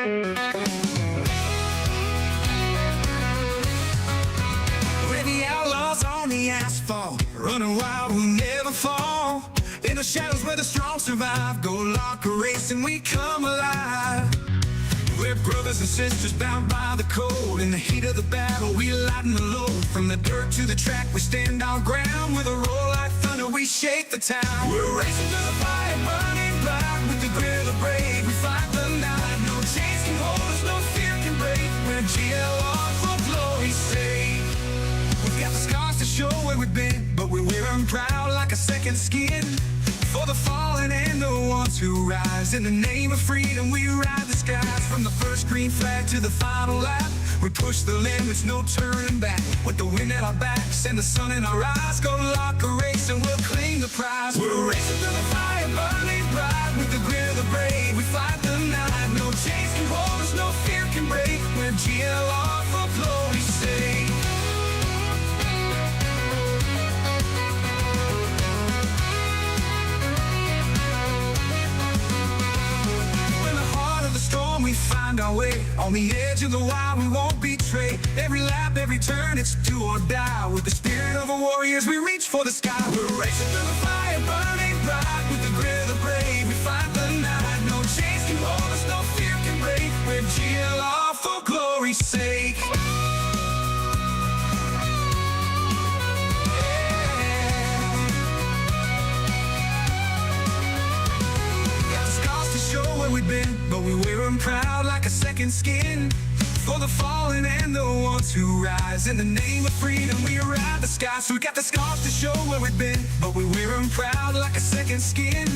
We're the outlaws on the asphalt, running wild, we'll never fall. In the shadows where the strong survive, GoatLocker Racing, we come alive. We're brothers and sisters bound by the code. In the heat of the battle, we lighten the load. From the dirt to the track, we stand our ground. With a roar like thunder, we shake the town. We're racing through the fire, burning bright. With the grit of the brave, we fight the night. No chains can hold us, no fear can break. We're GLR for glory's sake. We've got the scars to show where we've been, but we wear them proud like a second skin. For the fallen and the ones who rise, in the name of freedom we ride the skies. From the first green flag to the final lap, we push the limits, no turning back. With the wind at our backs and the sun in our eyes, GoatLocker Racing, we'll claim the prize. We're racing through the fire, burning bright. With the grit of the brave, we fight the night. No chains can hold us, no fear can break. We're GLR for glory's sake. We find our way on the edge of the wild, we won't betray. Every lap, every turn, it's do or die. With the spirit of a warrior, we reach for the sky. We're racing through the fire, burning bright. With the grit of the brave, we fight the night. No chains can hold us, no fear can break. We're GLR for glory's sake. We've been, but we wear them proud like a second skin. For the fallen and the ones who rise, in the name of freedom we ride the skies. So we got the scars to show where we've been, but we wear them proud like a second skin.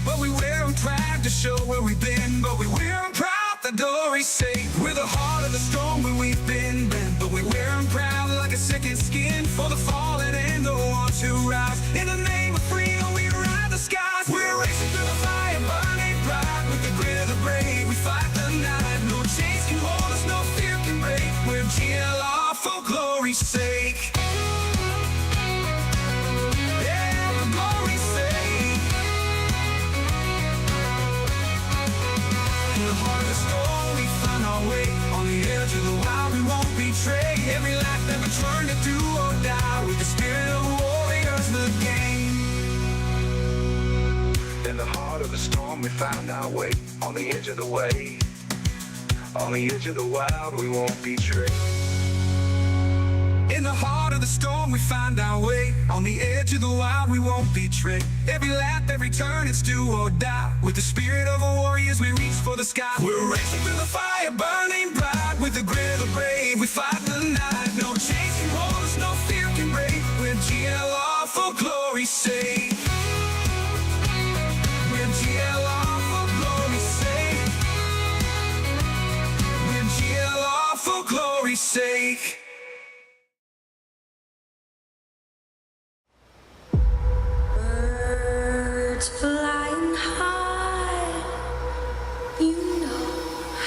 But we wear them proud to show where we've been, but we wear them proud, the glory's sake. We're the heart of the storm where we've been, but we wear them proud like a second skin. For the fallen and the ones who rise, in the name of freedom we ride the skies. We're racing through the fire, burning bright. With the grit of the brave, we fight the night. No chains can hold us, no fear can break. We're GLR for glory's sake. Yeah, for glory's sake. In the heart of the storm, we find our way. On the edge of the wild, we won't betray. Every life never turned to do or die. With the spirit of warriors, the game. In the heart of the storm, we found our way. On the edge of the way, on the edge of the wild, we won't betray. In the heart of the storm, we find our way. On the edge of the wild, we won't betray. Every lap, every turn, it's do or die. With the spirit of a warriors, we reach for the sky. We're racing through the fire, burning bright. With the grit of the brave, we fight the night. No chains can hold us, no fear can break. We're GLR for glory's sake. GLR for glory's sake. We're GLR for glory's sake. Birds flying high, you know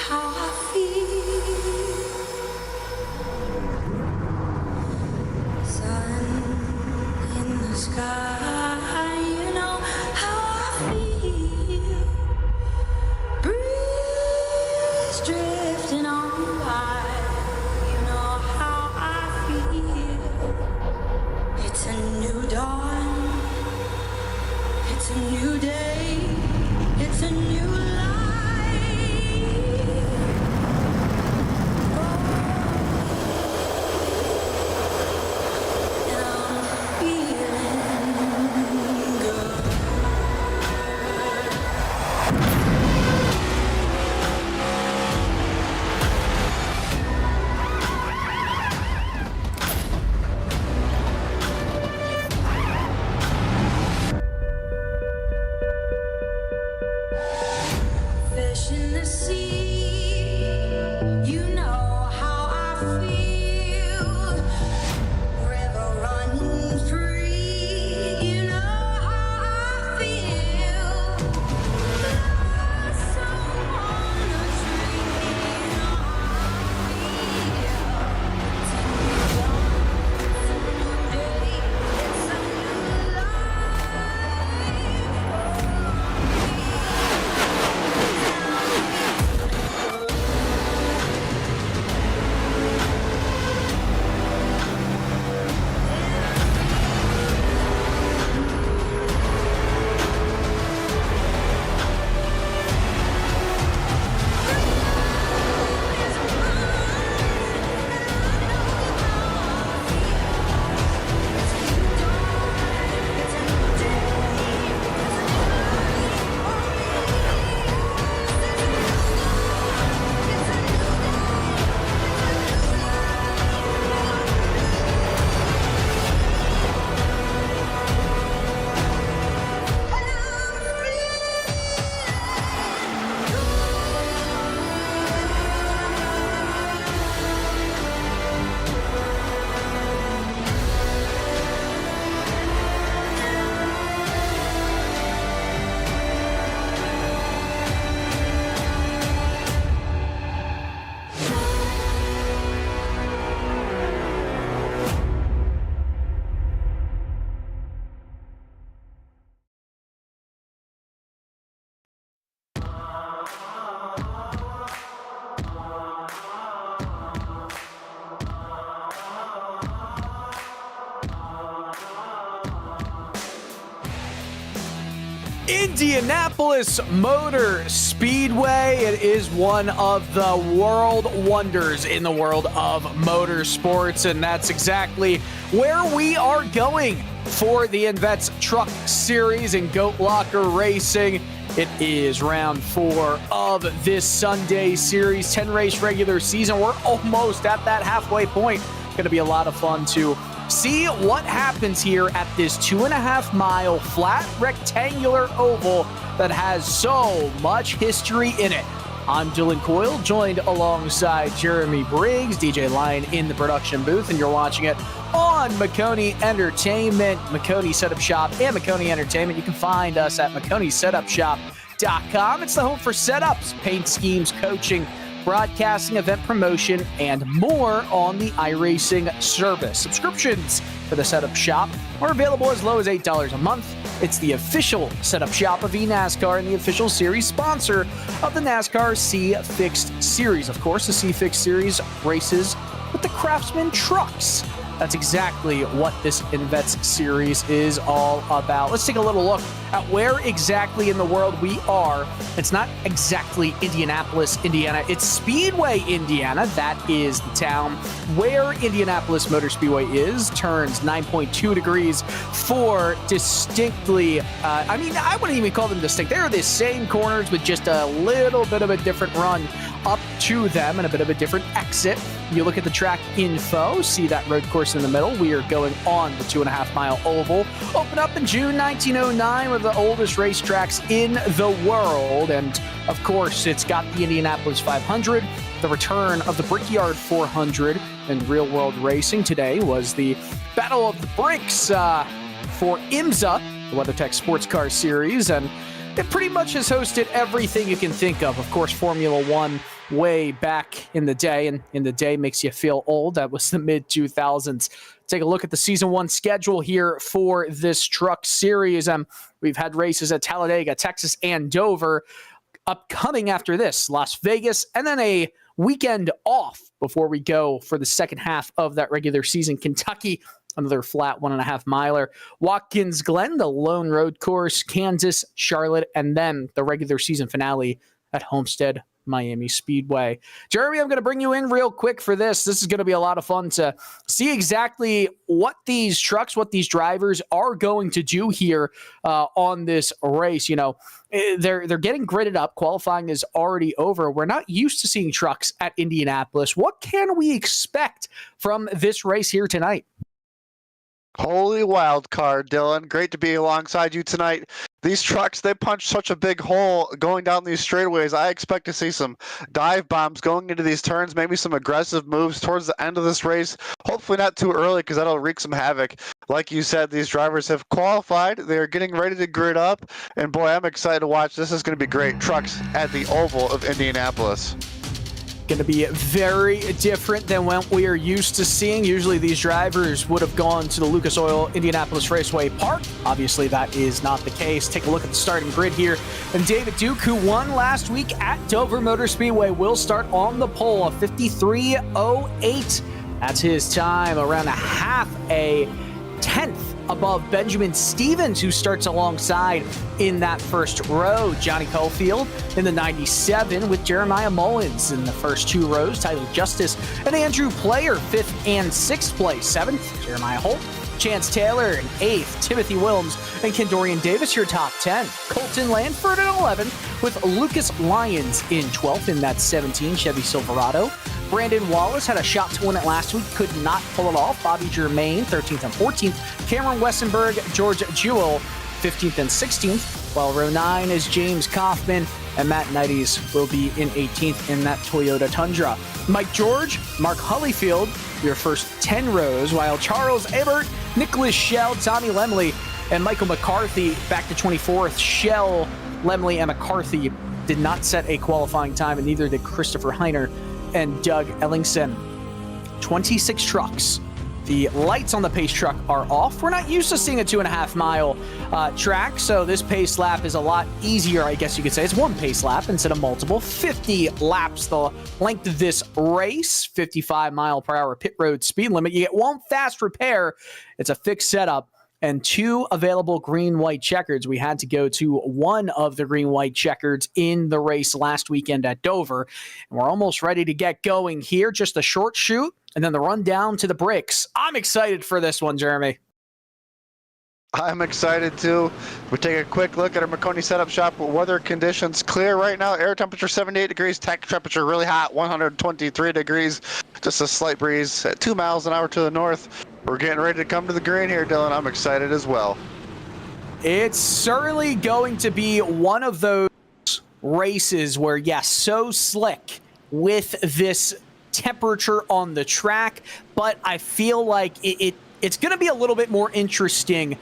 how I feel. Sun in the sky, you know how I feel. Breeze drifting on by, you know how I feel. It's a new dawn, it's a new day, it's a new life. And I'm feeling good. Fish in the sea, you know how I feel. River running free, you know how I feel. Blossom on a tree, you know how I feel. It's a new dawn, it's a new day, it's a new life. Indianapolis Motor Speedway. It is one of the world wonders in the world of motorsports, and that's exactly where we are going for the INVETS Trucks Series in GoatLocker Racing. It is round 4 of this Sunday series, 10-race regular season. We're almost at that halfway point. Going to be a lot of fun to see what happens here at this 2.5-mile flat rectangular oval that has so much history in it. I'm Dylan Coyle, joined alongside Jeremy Briggs, DJ Lyon in the production booth, and you're watching it on Maconi Entertainment, Maconi Setup Shop, and Maconi Entertainment. You can find us at MaconiSetupShop.com. It's the home for setups, paint schemes, coaching, broadcasting, event promotion, and more on the iRacing service. Subscriptions for the Setup Shop are available as low as $8 a month. It's the official Setup Shop of eNASCAR and the official series sponsor of the NASCAR C-Fixed Series. Of course, the C-Fixed Series races with the Craftsman trucks. That's exactly what this INVETS series is all about. Let's take a little look at where exactly in the world we are. It's not exactly Indianapolis, Indiana. It's Speedway, Indiana. That is the town where Indianapolis Motor Speedway is. Turns 9.2 degrees for distinctly, I wouldn't even call them distinct. They're the same corners with just a little bit of a different run up to them and a bit of a different exit. You look at the track info, see that road course in the middle. We are going on the 2.5-mile oval. Opened up in June 1909, one of the oldest racetracks in the world. And of course, it's got the Indianapolis 500, the return of the Brickyard 400 in real world racing. Today was the Battle of the Bricks for IMSA, the WeatherTech Sports Car Series. And it pretty much has hosted everything you can think of. Of course, Formula One way back in the day, and in the day makes you feel old. That was the mid-2000s. Take a look at the Season 1 schedule here for this truck series. We've had races at Talladega, Texas, and Dover. Upcoming after this, Las Vegas, and then a weekend off before we go for the second half of that regular season. Kentucky, another flat 1.5 miler. Watkins Glen, the lone road course. Kansas, Charlotte, and then the regular season finale at Homestead Miami Speedway. Jeremy, I'm going to bring you in real quick for this. This is going to be a lot of fun to see exactly what these trucks, what these drivers are going to do here on this race. You know, they're getting gridded up. Qualifying is already over. We're not used to seeing trucks at Indianapolis. What can we expect from this race here tonight? Holy wild card, Dylan. Great to be alongside you tonight. These trucks, they punch such a big hole going down these straightaways. I expect to see some dive bombs going into these turns, maybe some aggressive moves towards the end of this race. Hopefully not too early, because that'll wreak some havoc. Like you said, these drivers have qualified. They're getting ready to grid up. And boy, I'm excited to watch. This is going to be great. Trucks at the Oval of Indianapolis. Going to be very different than what we are used to seeing. Usually these drivers would have gone to the Lucas Oil Indianapolis Raceway Park. Obviously that is not the case. Take a look at the starting grid here. And David Duke, who won last week at Dover Motor Speedway, will start on the pole, a 53.08. That's his time, around a tenth above Benjamin Stevens, who starts alongside in that first row. Johnny Cofield in the 97 with Jeremiah Mullins in the first 2 rows. Tyler Justice and Andrew Player, 5th and 6th place. 7th, Jeremiah Holt. Chance Taylor in 8th. Timothy Wilms and Kendorian Davis, your top 10. Colton Lanford in 11th with Lucas Lyons in 12th in that 17 Chevy Silverado. Brandon Wallace had a shot to win it last week, could not pull it off. Bobby Germain, 13th and 14th. Cameron Wessenberg, George Jewell, 15th and 16th. While row 9 is James Kaufman, and Matt Knighties will be in 18th in that Toyota Tundra. Mike George, Mark Hollyfield, your first 10 rows, while Charles Ebert, Nicholas Schell, Tommy Lemley, and Michael McCarthy back to 24th. Schell, Lemley, and McCarthy did not set a qualifying time, and neither did Christopher Heiner and Doug Ellingson. 26 trucks. The lights on the pace truck are off. We're not used to seeing a 2.5-mile track, so this pace lap is a lot easier, I guess you could say. It's one pace lap instead of multiple. 50 laps the length of this race. 55-mile-per-hour pit road speed limit. You get one fast repair. It's a fixed setup and 2 available green-white checkers. We had to go to one of the green-white checkers in the race last weekend at Dover. And we're almost ready to get going here. Just a short shoot, and then the run down to the bricks. I'm excited for this one, Jeremy. I'm excited too. We take a quick look at our Maconi setup shop. Weather conditions clear right now. Air temperature 78 degrees. Tech temperature really hot, 123 degrees. Just a slight breeze at 2 miles an hour to the north. We're getting ready to come to the green here, Dylan. I'm excited as well. It's certainly going to be one of those races where, yes, so slick with this temperature on the track, but I feel like it's going to be a little bit more interesting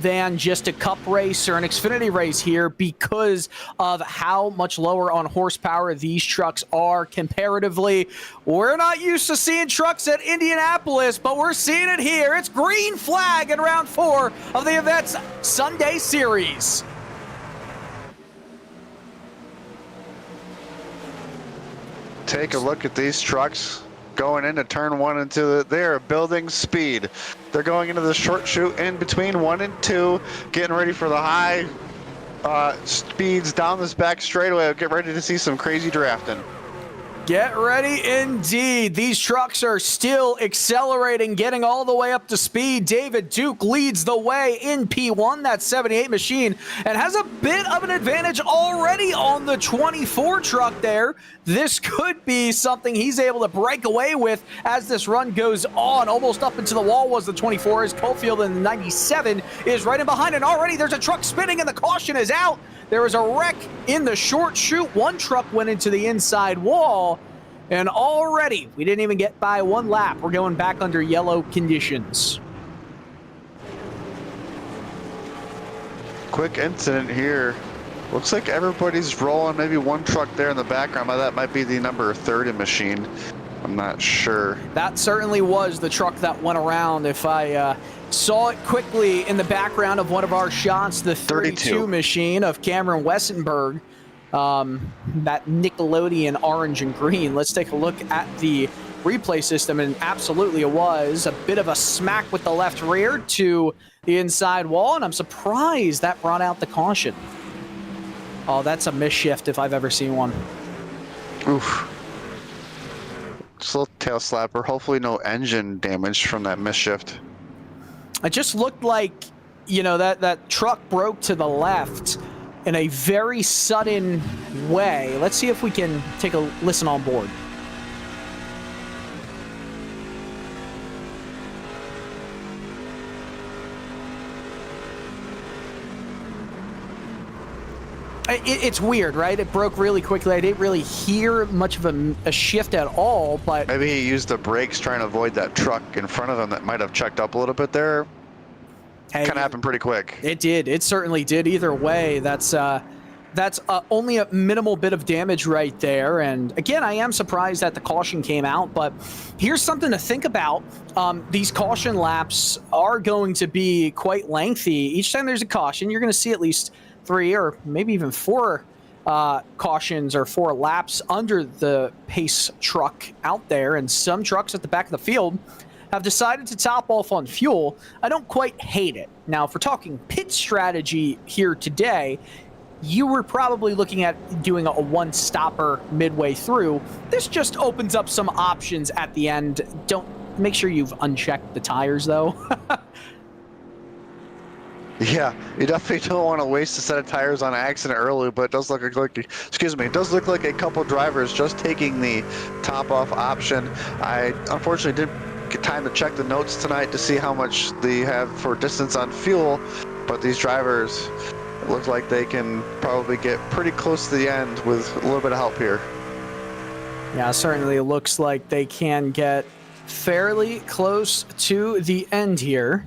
than just a cup race or an Xfinity race here because of how much lower on horsepower these trucks are comparatively. We're not used to seeing trucks at Indianapolis, but we're seeing it here. It's green flag in round 4 of the INVETS Sunday Series. Take a look at these trucks going into turn 1 and 2. They're building speed. They're going into the short chute in between 1 and 2, getting ready for the high speeds down this back straightaway. Get ready to see some crazy drafting. Get ready indeed. These trucks are still accelerating, getting all the way up to speed. David Duke leads the way in P1, that 78 machine, and has a bit of an advantage already on the 24 truck there. This could be something he's able to break away with as this run goes on. Almost up into the wall was the 24 as Cofield in the 97 is right in behind, and already there's a truck spinning and the caution is out. There was a wreck in the short chute. One truck went into the inside wall, and already we didn't even get by one lap. We're going back under yellow conditions. Quick incident here. Looks like everybody's rolling. Maybe one truck there in the background. That might be the number 30 machine. I'm not sure. That certainly was the truck that went around. If I saw it quickly in the background of one of our shots, the 32 machine of Cameron Wessenberg, that Nickelodeon orange and green. Let's take a look at the replay system, and absolutely it was a bit of a smack with the left rear to the inside wall, and I'm surprised that brought out the caution. Oh, that's a misshift if I've ever seen one. Oof. Just a little tail slapper. Hopefully no engine damage from that misshift. It just looked like, you know, that truck broke to the left in a very sudden way. Let's see if we can take a listen on board. It's weird, right? It broke really quickly. I didn't really hear much of a shift at all, but... Maybe he used the brakes trying to avoid that truck in front of him that might have checked up a little bit there. Hey, kind of happened pretty quick. It did. It certainly did. Either way, that's only a minimal bit of damage right there. And again, I am surprised that the caution came out, but here's something to think about. These caution laps are going to be quite lengthy. Each time there's a caution, you're going to see at least 3 or maybe even 4 cautions or 4 laps under the pace truck out there. And some trucks at the back of the field have decided to top off on fuel. I don't quite hate it. Now, if we're talking pit strategy here today, you were probably looking at doing a one-stopper midway through. This just opens up some options at the end. Don't make sure you've unchecked the tires, though. Yeah, you definitely don't want to waste a set of tires on accident early, but it does look like, it does look like a couple drivers just taking the top off option. I unfortunately didn't get time to check the notes tonight to see how much they have for distance on fuel, but these drivers, it looks like they can probably get pretty close to the end with a little bit of help here. Yeah, certainly it looks like they can get fairly close to the end here.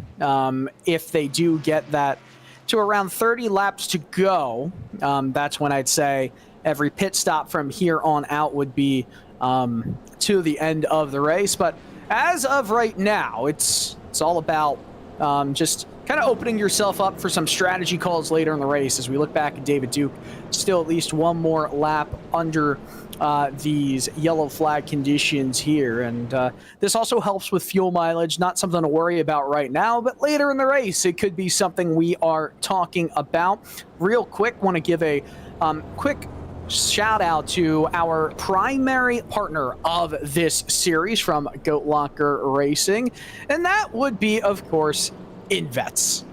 If they do get that to around 30 laps to go, that's when I'd say every pit stop from here on out would be to the end of the race. But as of right now, it's all about just kind of opening yourself up for some strategy calls later in the race. As we look back at David Duke, still at least one more lap under these yellow flag conditions here. And this also helps with fuel mileage, not something to worry about right now, but later in the race, it could be something we are talking about. Real quick, want to give a quick shout out to our primary partner of this series from GoatLocker Racing, and that would be, of course, INVETS.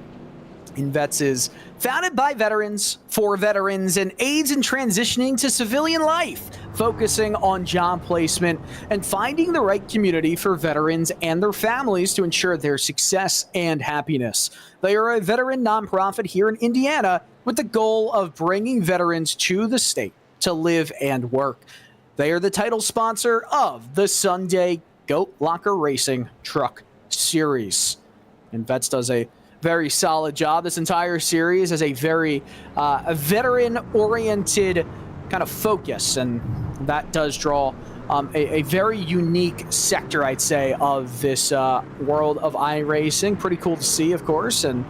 INVETS is founded by veterans, for veterans, and aids in transitioning to civilian life, focusing on job placement and finding the right community for veterans and their families to ensure their success and happiness. They are a veteran nonprofit here in Indiana with the goal of bringing veterans to the state to live and work. They are the title sponsor of the Sunday GoatLocker Racing Truck Series. INVETS does a very solid job. This entire series is a very veteran-oriented kind of focus, and that does draw a very unique sector, I'd say, of this world of iRacing. Pretty cool to see, of course. And,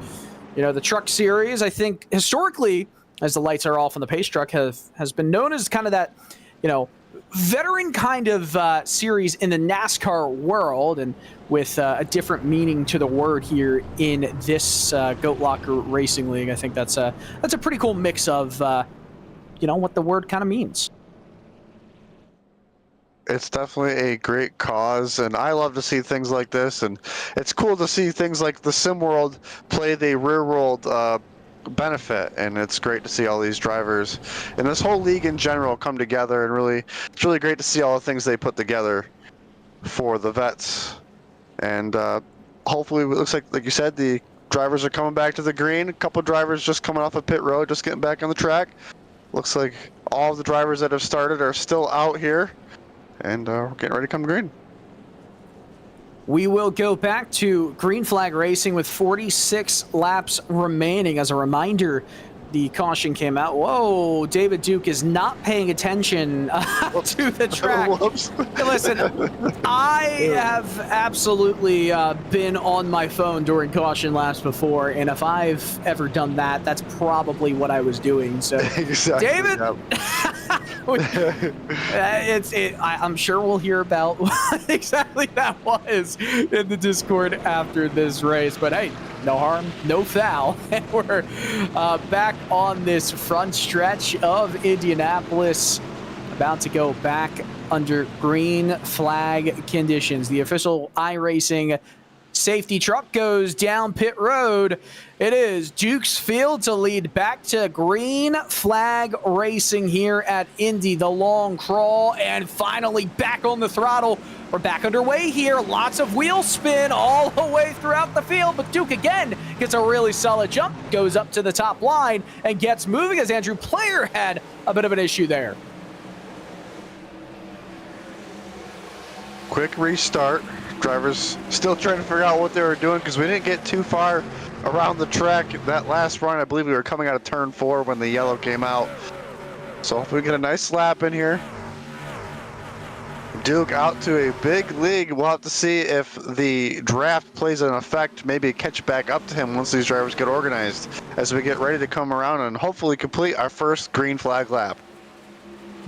you know, the truck series, I think, historically, as the lights are off on the pace truck, has been known as kind of that, you know, veteran kind of series in the NASCAR world, and with a different meaning to the word here in this GoatLocker Racing League. I think that's a pretty cool mix of, you know, what the word kind of means. It's definitely a great cause, and I love to see things like this, and it's cool to see things like the sim world play the rear world benefit, and it's great to see all these drivers and this whole league in general come together, and it's really great to see all the things they put together for the vets. And hopefully, it looks like you said, the drivers are coming back to the green. A couple drivers just coming off of pit road, just getting back on the track. Looks like all of the drivers that have started are still out here, and we're getting ready to come green. We will go back to green flag racing with 46 laps remaining. As a reminder, the caution came out. Whoa, David Duke is not paying attention to the track. Whoops. Listen, I have absolutely been on my phone during caution laps before, and if I've ever done that, that's probably what I was doing. So, Exactly, David, yep. I'm sure we'll hear about what exactly that was in the Discord after this race. But hey, no harm, no foul. And we're back on this front stretch of Indianapolis, about to go back under green flag conditions. The official iRacing safety truck goes down pit road. It is Duke's field to lead back to green flag racing here at Indy. The long crawl, and finally back on the throttle. We're back underway here. Lots of wheel spin all the way throughout the field, but Duke again gets a really solid jump, goes up to the top line, and gets moving, as Andrew Player had a bit of an issue there. Quick restart. Drivers still trying to figure out what they were doing, because we didn't get too far around the track. That last run, I believe we were coming out of turn 4 when the yellow came out. So if we get a nice lap in here. Duke out to a big lead. We'll have to see if the draft plays an effect, maybe catch back up to him once these drivers get organized, as we get ready to come around and hopefully complete our first green flag lap.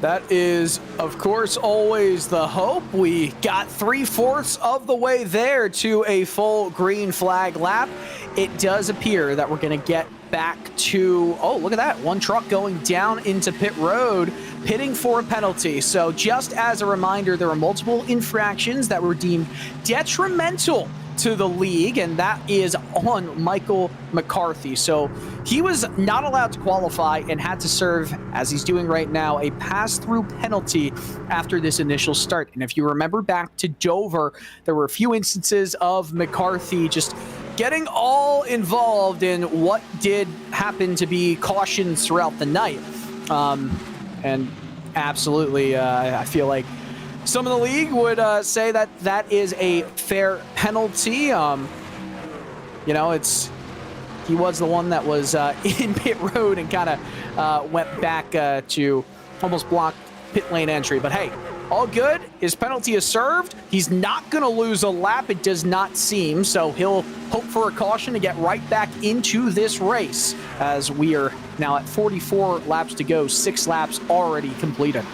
That is, of course, always the hope. We got 3/4 of the way there to a full green flag lap. It does appear that we're going to get back to, oh, look at that, one truck going down into pit road, pitting for a penalty. So just as a reminder, there were multiple infractions that were deemed detrimental to the league, and that is on Michael McCarthy. So he was not allowed to qualify and had to serve, as he's doing right now, a pass-through penalty after this initial start. And if you remember back to Dover, there were a few instances of McCarthy just getting all involved in what did happen to be cautions throughout the night. And absolutely, I feel like some of the league would say that that is a fair penalty. You know, he was the one that was in pit road and kind of went back to almost block pit lane entry. But hey, all good. His penalty is served. He's not going to lose a lap, it does not seem, so he'll hope for a caution to get right back into this race, as we are now at 44 laps to go, 6 laps already completed.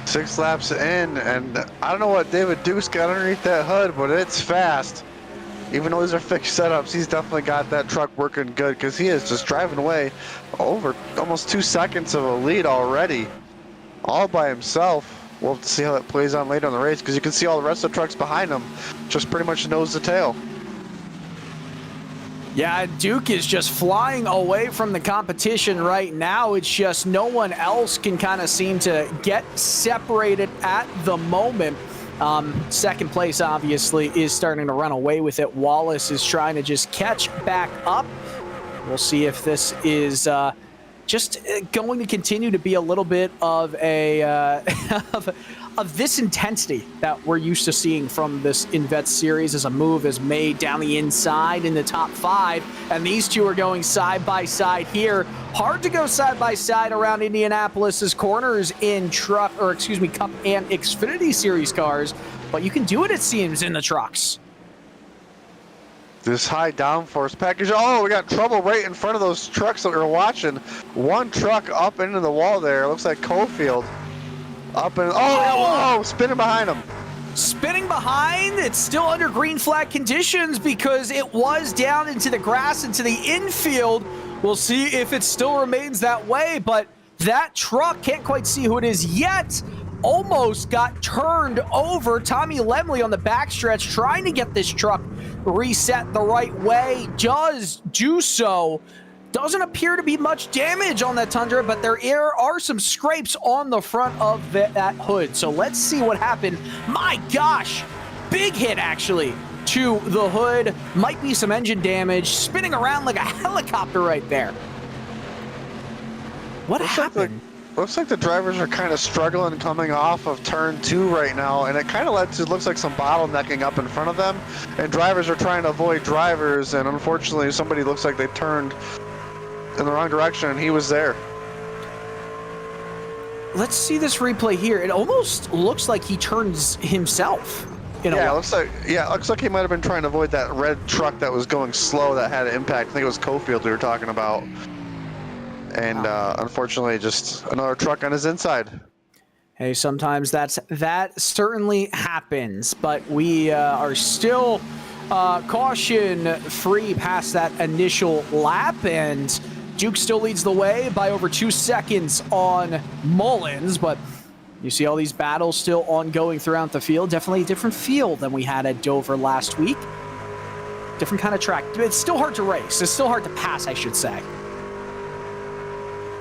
6 laps in, and I don't know what David Duke's got underneath that hood, but it's fast. Even though these are fixed setups, he's definitely got that truck working good, because he is just driving away over almost 2 seconds of a lead already, all by himself. We'll have to see how that plays on later in the race, because you can see all the rest of the trucks behind him just pretty much nose to tail. Yeah, Duke is just flying away from the competition right now. It's just no one else can kind of seem to get separated at the moment. Second place, obviously, is starting to run away with it. Wallace is trying to just catch back up. We'll see if this is just going to continue to be a little bit of a of this intensity that we're used to seeing from this INVETS series, as a move is made down the inside in the top 5, and these two are going side by side here. Hard to go side by side around Indianapolis's corners in Cup and Xfinity Series cars, but you can do it seems in the trucks. This high downforce package. Oh, we got trouble right in front of those trucks that we were watching. One truck up into the wall there. Looks like Cofield. Up and oh, spinning behind him. Spinning behind, it's still under green flag conditions because it was down into the grass, into the infield. We'll see if it still remains that way, but that truck, can't quite see who it is yet, almost got turned over. Tommy Lemley on the backstretch trying to get this truck reset the right way, does do so. Doesn't appear to be much damage on that Tundra, but there are some scrapes on the front of that hood. So let's see what happened. My gosh, big hit actually to the hood. Might be some engine damage, spinning around like a helicopter right there. What happened? Looks like the drivers are kind of struggling coming off of turn 2 right now, and it kind of looks like some bottlenecking up in front of them, and drivers are trying to avoid drivers, and unfortunately somebody looks like they turned in the wrong direction, and he was there. Let's see this replay here. It almost looks like he turns himself. It looks like he might have been trying to avoid that red truck that was going slow that had an impact. I think it was Cofield we were talking about. And unfortunately, just another truck on his inside. Hey, sometimes that certainly happens, but we are still caution-free past that initial lap, and Duke still leads the way by over 2 seconds on Mullins, but you see all these battles still ongoing throughout the field. Definitely a different field than we had at Dover last week. Different kind of track. It's still hard to race. It's still hard to pass, I should say.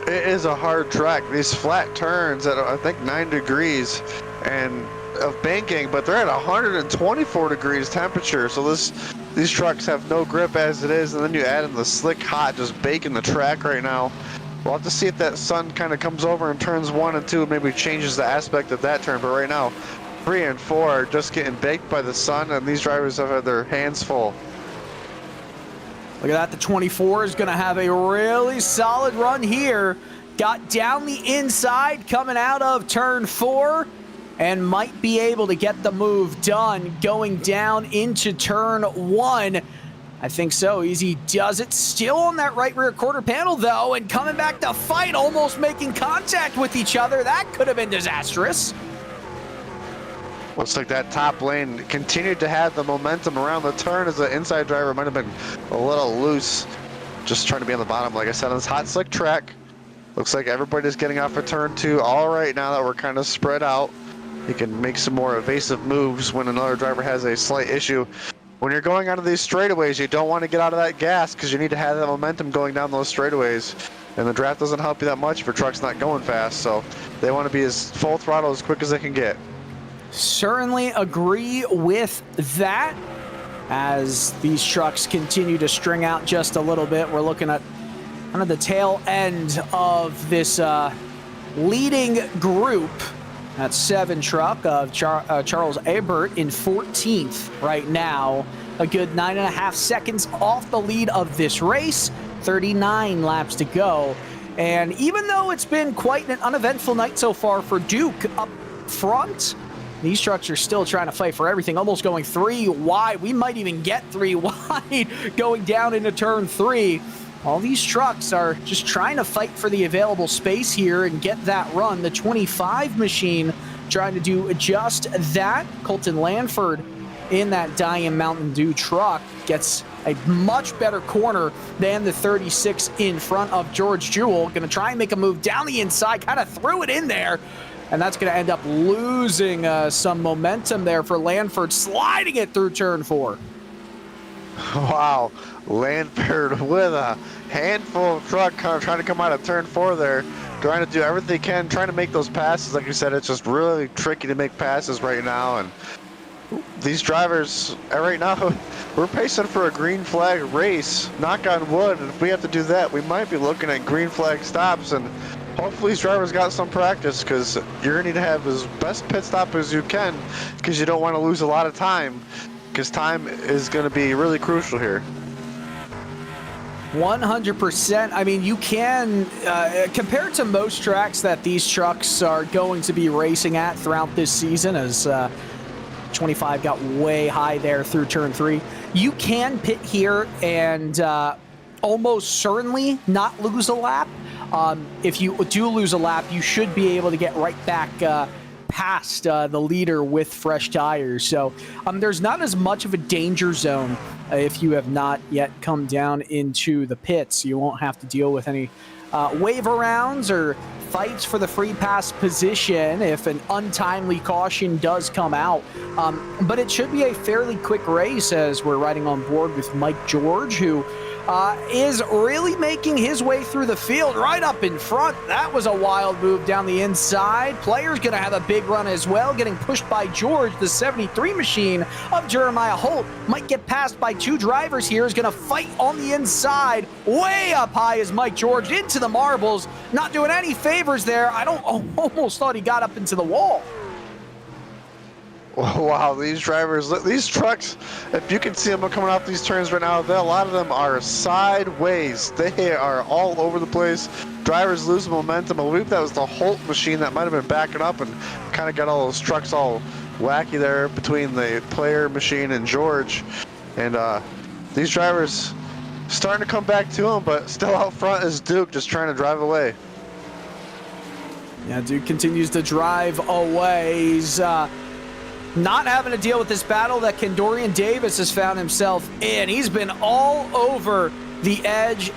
It is a hard track. These flat turns at, I think, 9 degrees and of banking, but they're at 124 degrees temperature. So these trucks have no grip as it is, and then you add in the slick hot, just baking the track right now. We'll have to see if that sun kind of comes over in turns 1 and 2 and maybe changes the aspect of that turn. But right now, 3 and 4 are just getting baked by the sun, and these drivers have had their hands full. Look at that, the 24 is going to have a really solid run here. Got down the inside coming out of turn 4 and might be able to get the move done going down into turn 1. I think so. Easy does it. Still on that right rear quarter panel, though, and coming back to fight, almost making contact with each other. That could have been disastrous. Looks like that top lane continued to have the momentum around the turn, as the inside driver might have been a little loose, just trying to be on the bottom. Like I said, on this hot, slick track, looks like everybody's getting off of turn 2 all right now that we're kind of spread out. You can make some more evasive moves when another driver has a slight issue. When you're going onto these straightaways, you don't want to get out of that gas because you need to have that momentum going down those straightaways. And the draft doesn't help you that much if your truck's not going fast, so they want to be as full throttle as quick as they can get. Certainly agree with that. As these trucks continue to string out just a little bit, we're looking at kind of the tail end of this leading group. That 7 truck of Charles Abert in 14th right now. A good 9.5 seconds off the lead of this race. 39 laps to go. And even though it's been quite an uneventful night so far for Duke up front, these trucks are still trying to fight for everything, almost going 3 wide. We might even get 3 wide going down into turn 3. All these trucks are just trying to fight for the available space here and get that run. The 25 machine trying to do just that. Colton Lanford in that Diane Mountain Dew truck gets a much better corner than the 36 in front of George Jewell. Going to try and make a move down the inside, kind of threw it in there, and that's going to end up losing some momentum there for Lanford, sliding it through turn 4. Wow, Lanford with a handful of truck trying to come out of turn 4 there, trying to do everything they can, trying to make those passes. Like you said, it's just really tricky to make passes right now, and these drivers, right now, we're pacing for a green flag race, knock on wood, and if we have to do that, we might be looking at green flag stops, and hopefully these drivers got some practice, because you're going to need to have as best pit stop as you can, because you don't want to lose a lot of time, because time is going to be really crucial here. 100%. I mean, you can, compared to most tracks that these trucks are going to be racing at throughout this season, as 25 got way high there through turn 3, you can pit here and almost certainly not lose a lap. If you do lose a lap, you should be able to get right back past the leader with fresh tires. So there's not as much of a danger zone if you have not yet come down into the pits. You won't have to deal with any wave arounds or fights for the free pass position if an untimely caution does come out. But it should be a fairly quick race, as we're riding on board with Mike George, who is really making his way through the field right up in front. That was a wild move down the inside. Player's going to have a big run as well, getting pushed by George. The 73 machine of Jeremiah Holt might get passed by 2 drivers here. Is going to fight on the inside. Way up high is Mike George into the marbles. Not doing any favors there. I almost thought he got up into the wall. Wow, these drivers, these trucks, if you can see them coming off these turns right now, a lot of them are sideways. They are all over the place. Drivers lose momentum. I believe that was the Holt machine that might have been backing up and kind of got all those trucks all wacky there between the player machine and George. And these drivers starting to come back to them, but still out front is Duke, just trying to drive away. Yeah, Duke continues to drive away. He's not having to deal with this battle that Kendorian Davis has found himself in. He's been all over the edge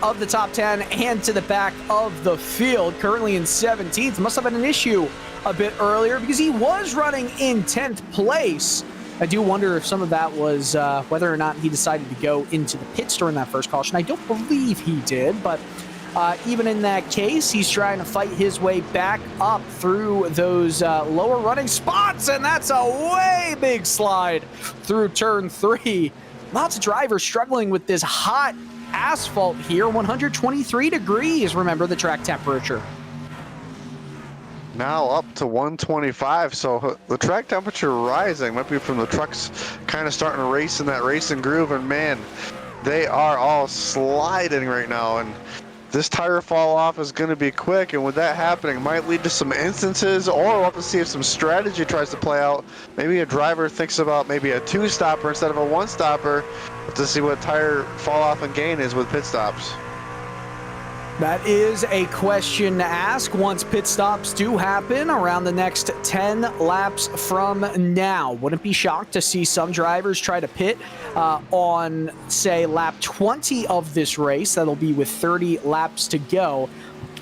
of the top 10 and to the back of the field, currently in 17th. Must have been an issue a bit earlier because he was running in 10th place. I do wonder if some of that was whether or not he decided to go into the pits during that first caution. I don't believe he did, but even in that case, he's trying to fight his way back up through those lower running spots, and that's a way big slide through turn 3. Lots of drivers struggling with this hot asphalt here. 123 degrees, remember the track temperature. Now up to 125, so the track temperature rising. Might be from the trucks kind of starting to race in that racing groove, and man, they are all sliding right now, and this tire fall off is going to be quick, and with that happening, it might lead to some instances, or we'll have to see if some strategy tries to play out. Maybe a driver thinks about maybe a 2-stopper instead of a 1-stopper to see what tire fall off and gain is with pit stops. That is a question to ask once pit stops do happen around the next 10 laps from now. Wouldn't be shocked to see some drivers try to pit on, say, lap 20 of this race. That'll be with 30 laps to go.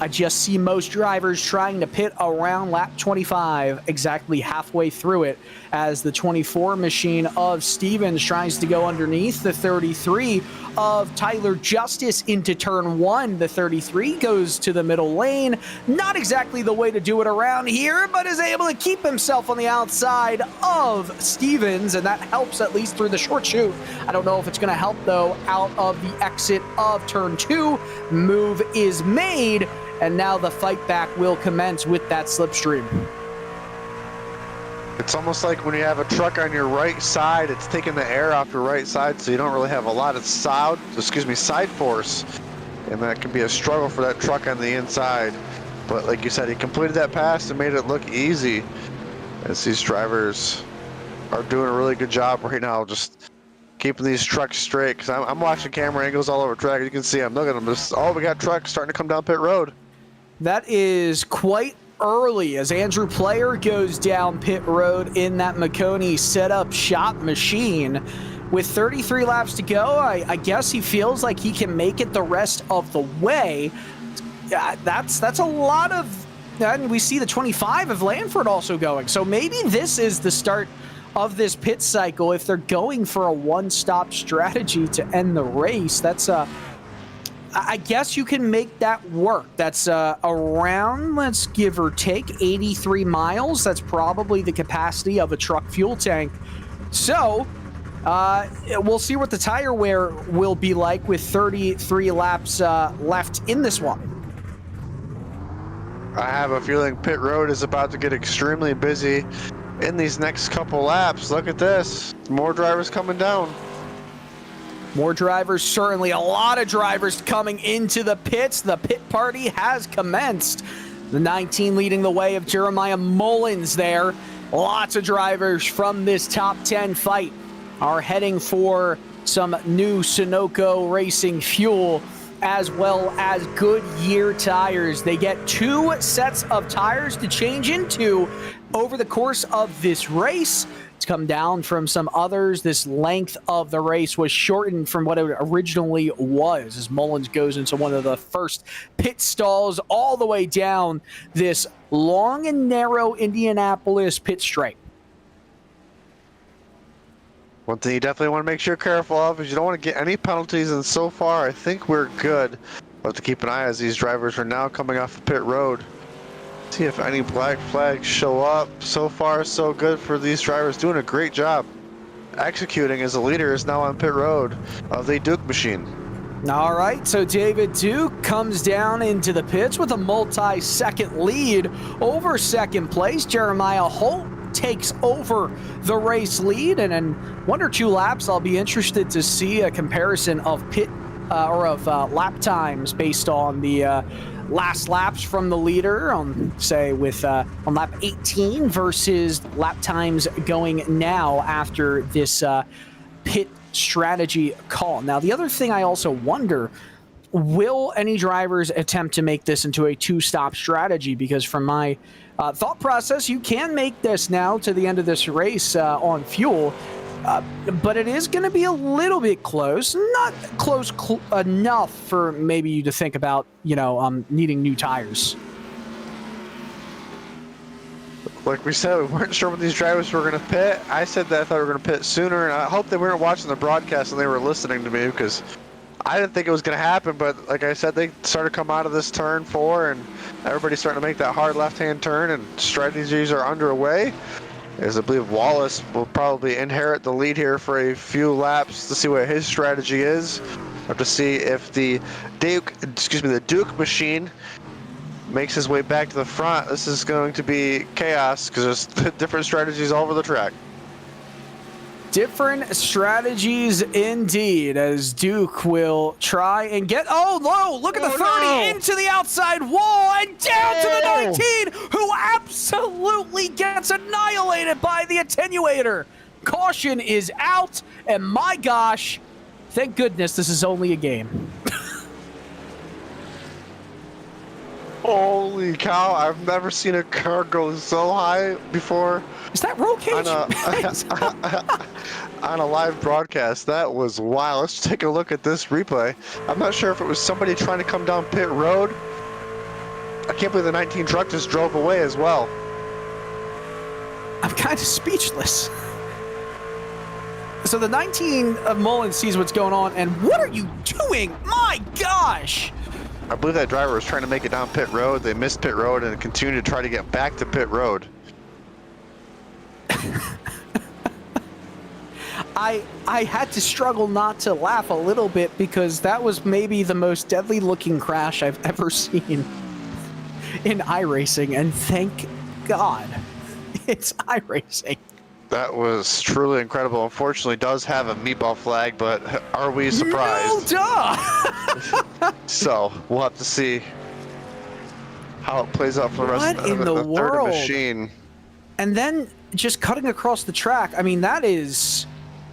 I just see most drivers trying to pit around lap 25, exactly halfway through it, as the 24 machine of Stevens tries to go underneath the 33 of Tyler Justice into turn 1. The 33 goes to the middle lane. Not exactly the way to do it around here, but is able to keep himself on the outside of Stevens, and that helps at least through the short chute. I don't know if it's going to help, though, out of the exit of turn 2. Move is made, and now the fight back will commence with that slipstream. It's almost like when you have a truck on your right side, it's taking the air off your right side, so you don't really have a lot of side force. and that can be a struggle for that truck on the inside. But like you said, he completed that pass and made it look easy, as these drivers are doing a really good job right now, just keeping these trucks straight. Because I'm watching camera angles all over track. You can see them. Look at them. Oh, we got trucks starting to come down pit road. That is quite early as Andrew Player goes down pit road in that Maconi setup shop machine. With 33 laps to go, I guess he feels like he can make it the rest of the way. That's a lot of, and we see the 25 of Lanford also going. So maybe this is the start of this pit cycle if they're going for a one-stop strategy to end the race. That's I guess you can make that work. That's around, let's give or take, 83 miles. That's probably the capacity of a truck fuel tank. So we'll see what the tire wear will be like with 33 laps left in this one. I have a feeling pit road is about to get extremely busy in these next couple laps. Look at this. More drivers coming down. More drivers, certainly a lot of drivers coming into the pits. The pit party has commenced. The 19 leading the way of Jeremiah Mullins there. Lots of drivers from this top 10 fight are heading for some new Sunoco Racing fuel, as well as Goodyear tires. They get 2 sets of tires to change into over the course of this race. It's come down from some others. This length of the race was shortened from what it originally was, as Mullins goes into one of the first pit stalls all the way down this long and narrow Indianapolis pit straight. One thing you definitely want to make sure you're careful of is you don't want to get any penalties, and so far I think we're good. We'll have to keep an eye as these drivers are now coming off the pit road. See if any black flags show up. So far so good for these drivers, doing a great job executing as the leader is now on pit road of the Duke machine. All right, so David Duke comes down into the pits with a multi-second lead over second place. Jeremiah Holt takes over the race lead, and in 1 or 2 laps I'll be interested to see a comparison of lap times based on the last laps from the leader on, say, with on lap 18 versus lap times going now after this pit strategy call. Now, the other thing I also wonder, will any drivers attempt to make this into a 2-stop strategy? Because from my thought process, you can make this now to the end of this race on fuel, but it is going to be a little bit close. Not close enough for maybe you to think about, needing new tires. Like we said, we weren't sure when these drivers were going to pit. I said that I thought we were going to pit sooner, and I hope they weren't watching the broadcast and they were listening to me, because I didn't think it was going to happen. But like I said, they started to come out of this turn 4, and everybody's starting to make that hard left-hand turn, and strategies are underway. As I believe Wallace will probably inherit the lead here for a few laps to see what his strategy is. Have to see if the Duke machine makes his way back to the front. This is going to be chaos because there's different strategies all over the track. Different strategies indeed, as Duke will try and get, look at the 30 into the outside wall and down to the 19, who absolutely gets annihilated by the attenuator. Caution is out, and my gosh, thank goodness this is only a game. Holy cow, I've never seen a car go so high before. Is that roll cage? On a live broadcast. That was wild. Let's take a look at this replay. I'm not sure if it was somebody trying to come down pit road. I can't believe the 19 truck just drove away as well. I'm kind of speechless. So the 19 of Mullins sees what's going on, and what are you doing? My gosh! I believe that driver was trying to make it down pit road. They missed pit road and continued to try to get back to pit road. I had to struggle not to laugh a little bit, because that was maybe the most deadly looking crash I've ever seen in iRacing, and thank God it's iRacing. That was truly incredible. Unfortunately, it does have a meatball flag, but are we surprised? No, duh! So we'll have to see how it plays out for the rest What of in the the third world? machine. And then just cutting across the track. I mean, that is.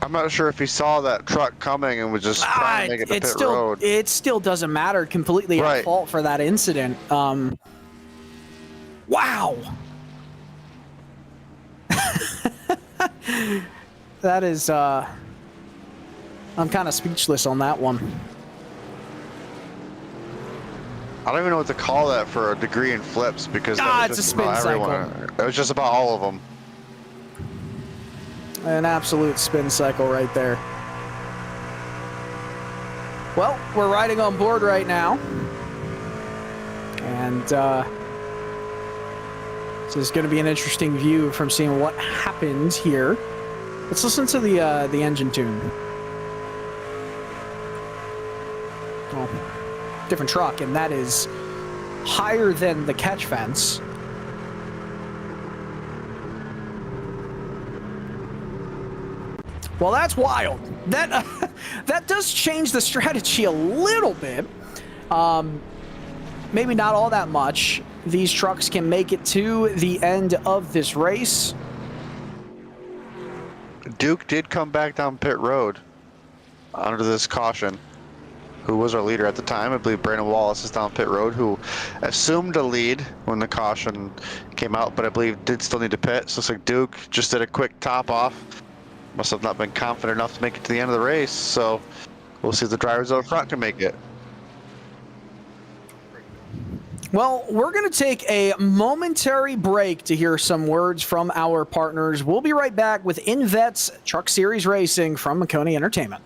I'm not sure if he saw that truck coming and was just trying to make it to pit road. It still doesn't matter. Completely at fault for that incident. Wow. That is. I'm kind of speechless on that one. I don't even know what to call that for a degree in flips because that was it's a just spin about cycle. everyone. It was just about all of them. An absolute spin cycle right there. Well, we're riding on board right now. And this is going to be an interesting view from seeing what happened here. Let's listen to the engine tune. Oh, different truck, and that is higher than the catch fence. Well, that's wild. That that does change the strategy a little bit. Maybe not all that much. These trucks can make it to the end of this race. Duke did come back down pit road under this caution. Who was our leader at the time? I believe Brandon Wallace is down pit road, who assumed a lead when the caution came out, but I believe did still need to pit. So it's like Duke just did a quick top off. Must have not been confident enough to make it to the end of the race. So we'll see if the drivers out front can make it. Well, we're going to take a momentary break to hear some words from our partners. We'll be right back with INVETS Trucks Series Racing from Maconi Entertainment.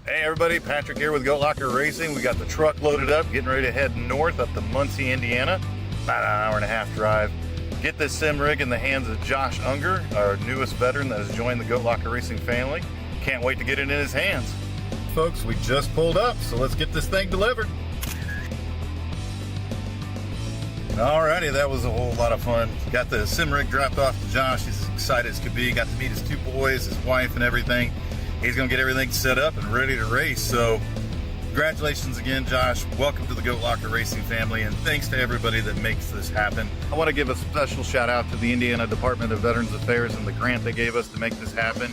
Hey everybody, Patrick here with GoatLocker Racing. We got the truck loaded up, getting ready to head north up to Muncie, Indiana. About an hour and a half drive. Get this sim rig in the hands of Josh Unger, our newest veteran that has joined the GoatLocker Racing family. Can't wait to get it in his hands. Folks, we just pulled up, so let's get this thing delivered. Alrighty, that was a whole lot of fun. Got the sim rig dropped off to Josh. He's as excited as could be. Got to meet his two boys, his wife, and everything. He's gonna get everything set up and ready to race. So congratulations again, Josh. Welcome to the GoatLocker Racing family, and thanks to everybody that makes this happen. I wanna give a special shout out to the Indiana Department of Veterans Affairs and the grant they gave us to make this happen.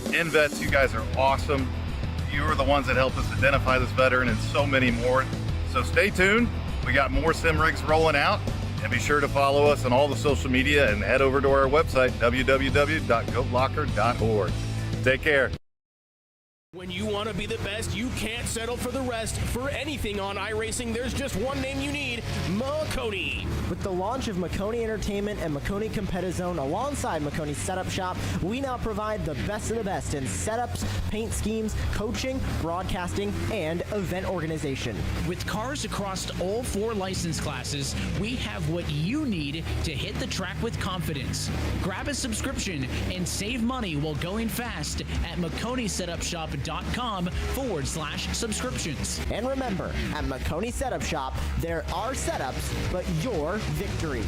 INVETS, you guys are awesome. You are the ones that helped us identify this veteran and so many more. So stay tuned. We got more sim rigs rolling out, and be sure to follow us on all the social media and head over to our website, www.goatlocker.org. Take care. When you want to be the best, you can't settle for the rest. For anything on iRacing, there's just one name you need, Maconi. With the launch of Maconi Entertainment and Maconi Competizone alongside Maconi Setup Shop, we now provide the best of the best in setups, paint schemes, coaching, broadcasting, and event organization. With cars across all 4 license classes, we have what you need to hit the track with confidence. Grab a subscription and save money while going fast at MaconiSetupShop.com/subscriptions. And remember, at Maconi Setup Shop, there are setups, but your victories.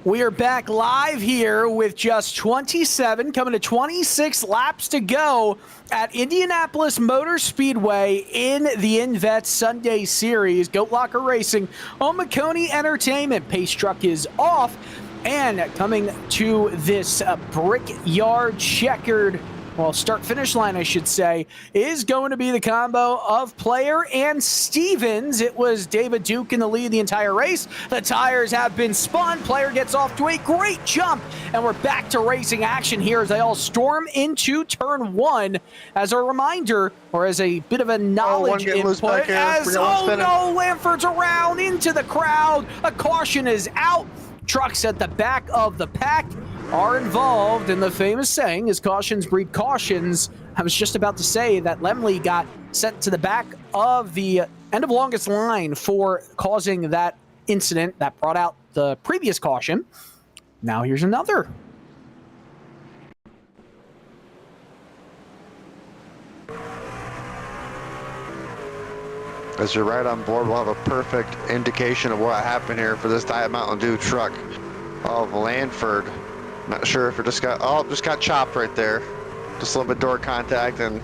We are back live here with just 27, coming to 26 laps to go at Indianapolis Motor Speedway in the INVETS Sunday Series. GoatLocker Racing on Maconi Entertainment. Pace truck is off, and coming to this brickyard checkered, well, start-finish line, I should say, is going to be the combo of Player and Stevens. It was David Duke in the lead the entire race. The tires have been spun. Player gets off to a great jump, and we're back to racing action here as they all storm into turn one. As a reminder, or as a bit of a knowledge input, as, oh no, Lamford's around into the crowd. A caution is out. Trucks at the back of the pack are involved, and the famous saying is cautions breed cautions. I was just about to say that Lemley got sent to the back of the end of longest line for causing that incident that brought out the previous caution. Now here's another. As you're right on board, we'll have a perfect indication of what happened here for this Diet Mountain Dew truck of Lanford. Not sure if it just got chopped right there. Just a little bit door contact, and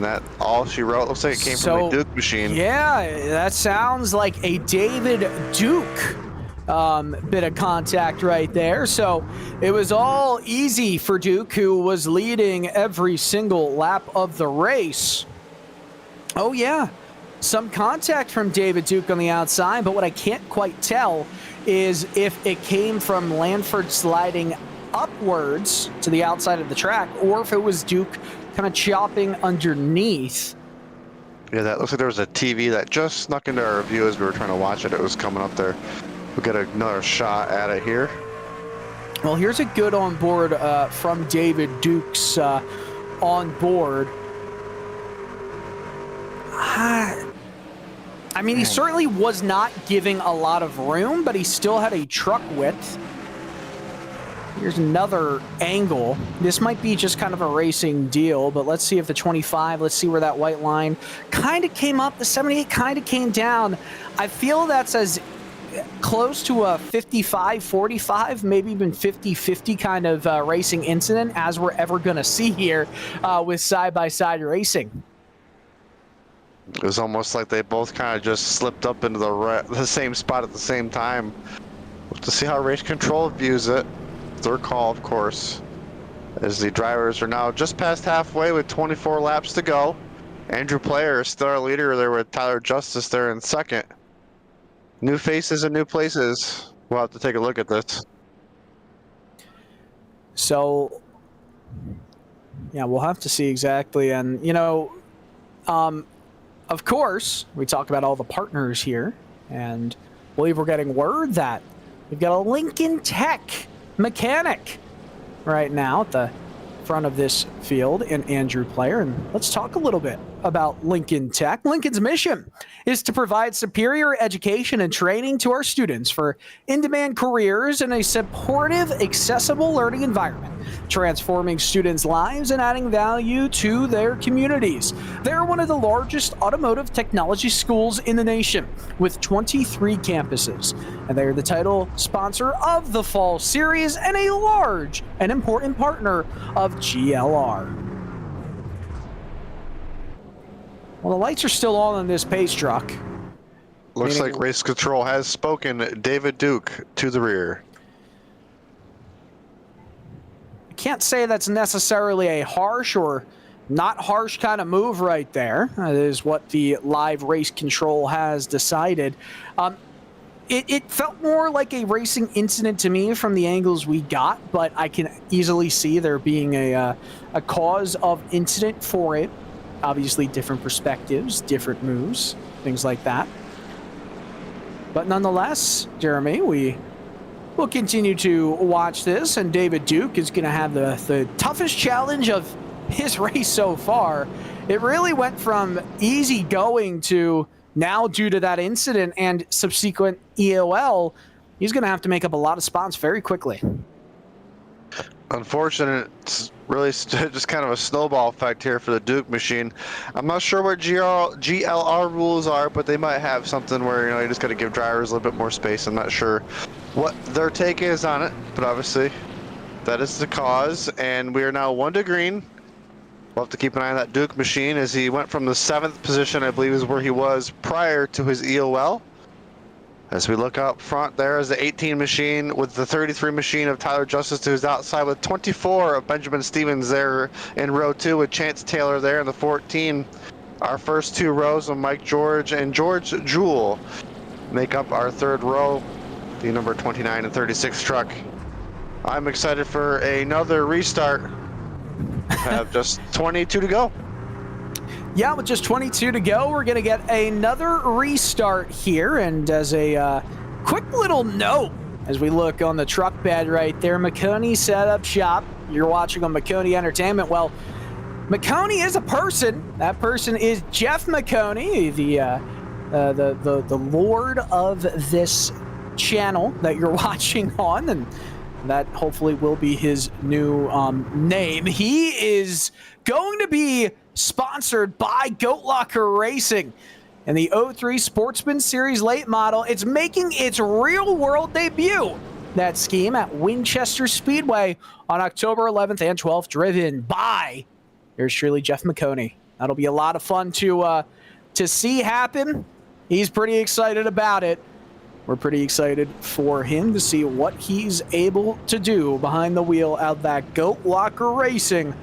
that all she wrote. Looks like it came from the Duke machine. Yeah, that sounds like a David Duke bit of contact right there. So it was all easy for Duke, who was leading every single lap of the race. Oh yeah, some contact from David Duke on the outside, but what I can't quite tell is if it came from Lanford sliding upwards to the outside of the track, or if it was Duke kind of chopping underneath. Yeah, that looks like there was a TV that just snuck into our view as we were trying to watch it. It was coming up there. We'll get another shot at it here. Well, here's a good on board from David Duke's on board. I mean, he certainly was not giving a lot of room, but he still had a truck width. Here's another angle. This might be just kind of a racing deal, but let's see if the 25, let's see where that white line kind of came up. The 78 kind of came down. I feel that's as close to a 55-45, maybe even 50-50 kind of racing incident as we're ever going to see here with side-by-side racing. It was almost like they both kind of just slipped up into the same spot at the same time. We'll have to see how race control views it. Their call, of course, as the drivers are now just past halfway with 24 laps to go. Andrew Player is still our leader there with Tyler Justice there in second. New faces and new places. We'll have to take a look at this. So, yeah, we'll have to see exactly. And, you know, of course, we talk about all the partners here, and I believe we're getting word that we've got a Lincoln Tech mechanic right now at the front of this field in Andrew Player. And let's talk a little bit about Lincoln Tech. Lincoln's mission is to provide superior education and training to our students for in-demand careers in a supportive, accessible learning environment, transforming students' lives and adding value to their communities. They're one of the largest automotive technology schools in the nation with 23 campuses, and they're the title sponsor of the Fall Series and a large and important partner of GLR. Well, the lights are still on this pace truck. Looks like race control has spoken. David Duke to the rear. I can't say that's necessarily a harsh or not harsh kind of move right there. That is what the live race control has decided. It felt more like a racing incident to me from the angles we got, but I can easily see there being a cause of incident for it. Obviously, different perspectives, different moves, things like that. But nonetheless, Jeremy, we will continue to watch this, and David Duke is going to have the toughest challenge of his race so far. It really went from easy going to now, due to that incident and subsequent EOL, he's going to have to make up a lot of spots very quickly. Unfortunate. It's really just kind of a snowball effect here for the Duke machine. I'm not sure what GLR rules are, but they might have something where, you know, you just got to give drivers a little bit more space. I'm not sure what their take is on it, but obviously that is the cause, and we are now 1 to green. We'll have to keep an eye on that Duke machine as he went from the 7th position, I believe is where he was prior to his EOL. As we look up front, there is the 18 machine with the 33 machine of Tyler Justice to his outside with 24 of Benjamin Stevens there in row 2 with Chance Taylor there in the 14. Our first 2 rows of Mike George and George Jewell make up our 3rd row, the number 29 and 36 truck. I'm excited for another restart. Have just 22 to go. Yeah, with just 22 to go, we're going to get another restart here. And as a quick little note, as we look on the truck bed right there, Maconi Setup Shop, you're watching on Maconi Entertainment. Well, Maconi is a person. That person is Jeff Maconi, the lord of this channel that you're watching on, and that hopefully will be his new name. He is going to be sponsored by GoatLocker Racing and the 03 Sportsman Series late model. It's making its real-world debut, that scheme, at Winchester Speedway on October 11th and 12th, driven by yours truly, Jeff Maconi. That'll be a lot of fun to see happen. He's pretty excited about it. We're pretty excited for him to see what he's able to do behind the wheel of that GoatLocker Racing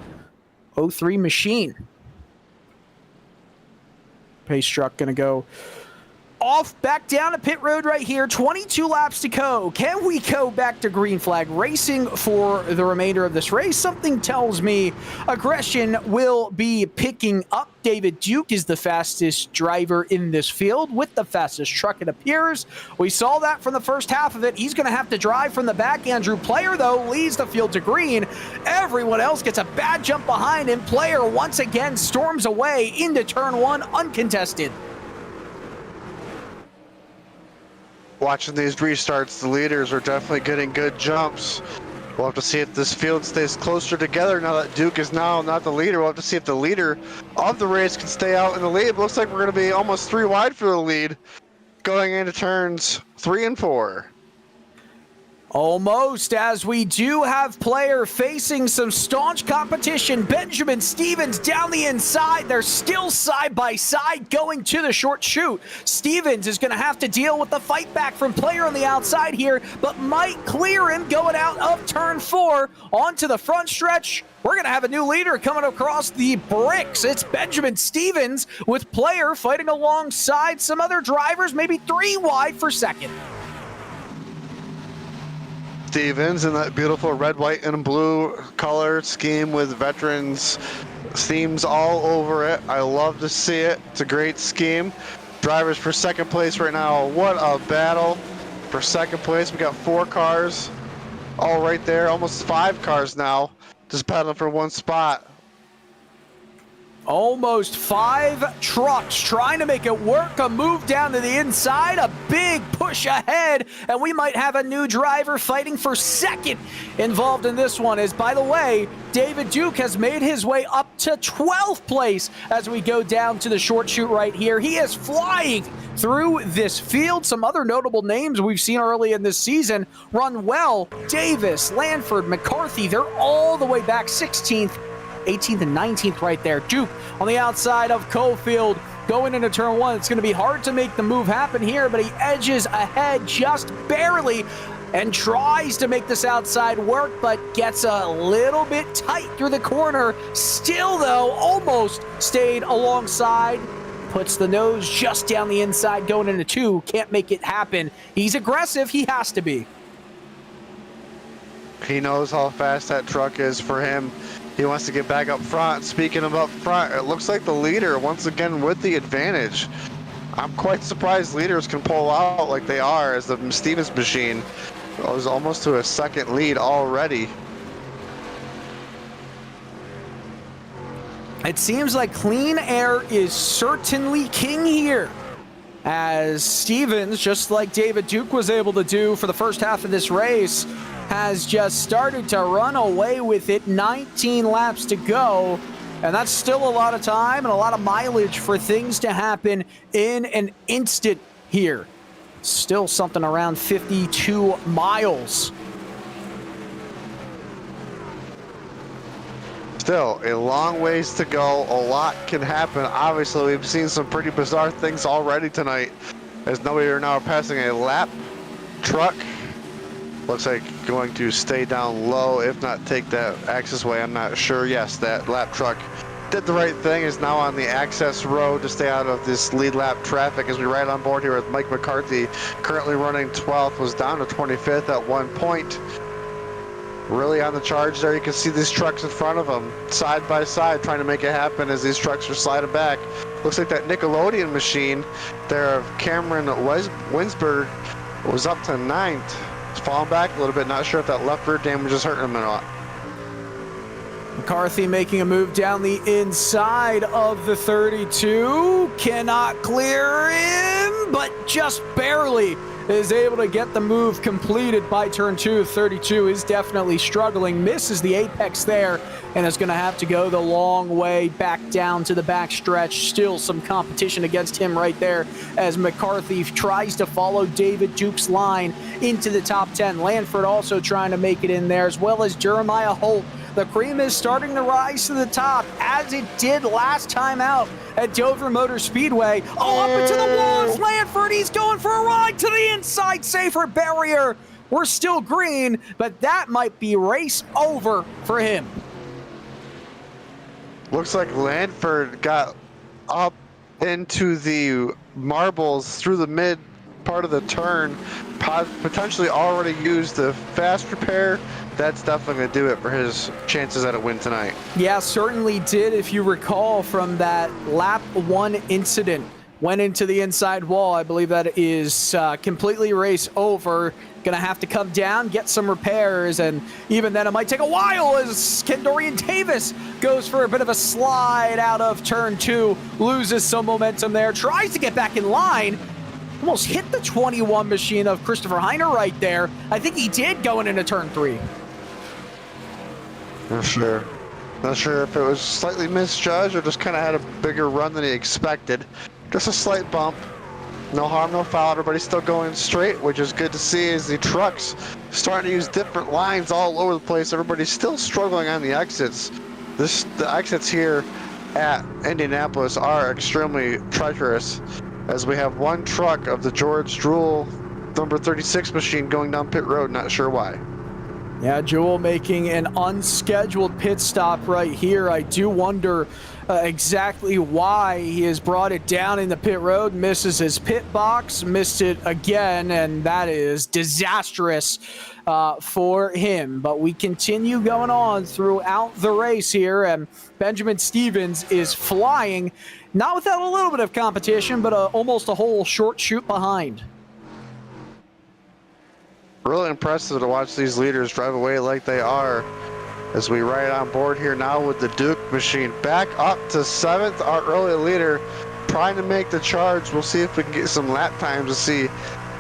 03 machine. Pace truck going to go off back down to pit road right here. 22 laps to go. Can we go back to green flag racing for the remainder of this race? Something tells me aggression will be picking up. David Duke is the fastest driver in this field with the fastest truck, it appears. We saw that from the first half of it. He's going to have to drive from the back. Andrew Player, though, leads the field to green. Everyone else gets a bad jump behind him. Player once again storms away into turn 1 uncontested. Watching these restarts, the leaders are definitely getting good jumps. We'll have to see if this field stays closer together now that Duke is now not the leader. We'll have to see if the leader of the race can stay out in the lead. It looks like we're going to be almost 3 wide for the lead going into turns 3 and 4. Almost, as we do have Player facing some staunch competition. Benjamin Stevens down the inside. They're still side by side going to the short chute. Stevens is going to have to deal with the fight back from Player on the outside here, but might clear him going out of turn 4 onto the front stretch. We're going to have a new leader coming across the bricks. It's Benjamin Stevens with Player fighting alongside some other drivers, maybe 3 wide for second. Stevens in that beautiful red, white, and blue color scheme with veterans themes all over it. I love to see it. It's a great scheme. Drivers for second place right now. What a battle for second place. We got 4 cars all right there, almost 5 cars now, just battling for 1 spot. Almost 5 trucks trying to make it work. A move down to the inside, a big push ahead, and we might have a new driver fighting for second involved in this one. As, by the way, David Duke has made his way up to 12th place as we go down to the short chute right here. He is flying through this field. Some other notable names we've seen early in this season run well. Davis, Lanford, McCarthy, they're all the way back 16th. 18th and 19th right there. Duke on the outside of Cofield going into turn 1. It's going to be hard to make the move happen here, but he edges ahead just barely and tries to make this outside work, but gets a little bit tight through the corner. Still, though, almost stayed alongside. Puts the nose just down the inside going into 2. Can't make it happen. He's aggressive. He has to be. He knows how fast that truck is for him. He wants to get back up front. Speaking of up front, it looks like the leader, once again, with the advantage. I'm quite surprised leaders can pull out like they are, as the Stevens machine was almost to a second lead already. It seems like clean air is certainly king here, as Stevens, just like David Duke was able to do for the first half of this race, has just started to run away with it. 19 laps to go, and that's still a lot of time and a lot of mileage for things to happen in an instant here. still something around 52 miles. Still a long ways to go. A lot can happen. Obviously, we've seen some pretty bizarre things already tonight, as nobody are now passing a lap truck. Looks like going to stay down low, if not take that access way. I'm not sure. Yes, that lap truck did the right thing, is now on the access road to stay out of this lead lap traffic as we ride on board here with Mike McCarthy, currently running 12th, was down to 25th at one point. Really on the charge there. You can see these trucks in front of them, side by side, trying to make it happen as these trucks are sliding back. Looks like that Nickelodeon machine there of Cameron Winsberg was up to 9th. It's falling back a little bit. Not sure if that left rear damage is hurting him or not. McCarthy making a move down the inside of the 32. Cannot clear him, but just barely is able to get the move completed by turn 2. 32 is definitely struggling, misses the apex there, and is going to have to go the long way back down to the back stretch. Still some competition against him right there as McCarthy tries to follow David Duke's line into the top 10. Lanford also trying to make it in there, as well as Jeremiah Holt. The cream is starting to rise to the top, as it did last time out at Dover Motor Speedway. Oh, up into the walls, Lanford, he's going for a ride to the inside, safer barrier. We're still green, but that might be race over for him. Looks like Lanford got up into the marbles through the mid part of the turn, potentially already used the fast repair. That's definitely going to do it for his chances at a win tonight. Yeah, certainly did. If you recall from that lap 1 incident, went into the inside wall. I believe that is completely race over. Going to have to come down, get some repairs, and even then it might take a while as Kendorian Davis goes for a bit of a slide out of turn 2, loses some momentum there, tries to get back in line. Almost hit the 21 machine of Christopher Heiner right there. I think he did going into turn 3. Not sure. Not sure if it was slightly misjudged or just kind of had a bigger run than he expected. Just a slight bump. No harm, no foul. Everybody's still going straight, which is good to see as the trucks starting to use different lines all over the place. Everybody's still struggling on the exits. The exits here at Indianapolis are extremely treacherous, as we have one truck of the George Drool number 36 machine going down pit road. Not sure why. Yeah, Jewel making an unscheduled pit stop right here. I do wonder exactly why he has brought it down in the pit road, misses his pit box, missed it again, and that is disastrous for him. But we continue going on throughout the race here, and Benjamin Stevens is flying, not without a little bit of competition, but almost a whole short chute behind. Really impressive to watch these leaders drive away like they are as we ride on board here now with the Duke machine. Back up to 7th, our early leader trying to make the charge. We'll see if we can get some lap times to see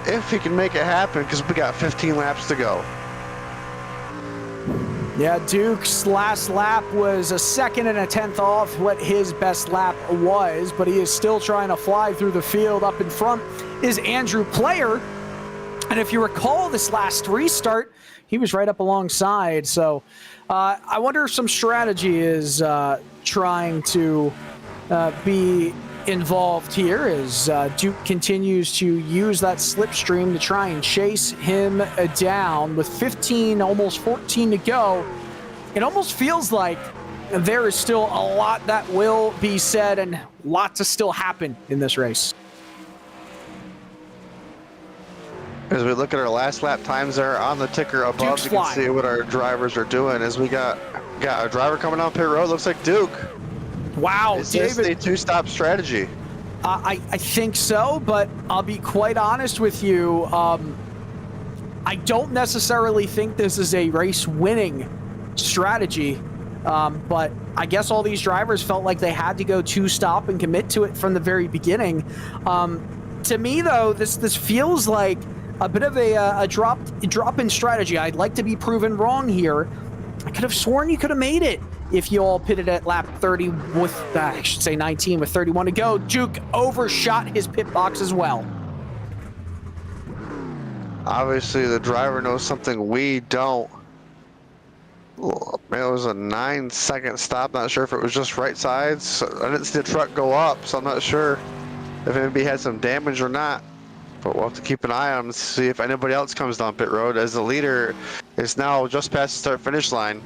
if he can make it happen, because we got 15 laps to go. Yeah, Duke's last lap was a 2nd and a 10th off what his best lap was, but he is still trying to fly through the field. Up in front is Andrew Player. And if you recall this last restart, he was right up alongside. So I wonder if some strategy is trying to be involved here as Duke continues to use that slipstream to try and chase him down. With 15, almost 14 to go, it almost feels like there is still a lot that will be said and a lot to still happen in this race. As we look at our last lap times there on the ticker above, Duke's you can flying. see what our drivers are doing. As we got a driver coming down pit road, looks like Duke. Wow, Is David. this a two-stop strategy? I think so, but I'll be quite honest with you. I don't necessarily think this is a race-winning strategy, but I guess all these drivers felt like they had to go two-stop and commit to it from the very beginning. To me, though, this feels like a bit of a drop-in strategy. I'd like to be proven wrong here. I could have sworn you could have made it if you all pitted at lap 30 with, I should say 19 with 31 to go. Duke overshot his pit box as well. Obviously, the driver knows something we don't. Well, man, it was a 9-second stop. Not sure if it was just right sides. So I didn't see the truck go up, so I'm not sure if anybody had some damage or not. But we'll have to keep an eye on them to see if anybody else comes down pit road, as the leader is now just past the start-finish line.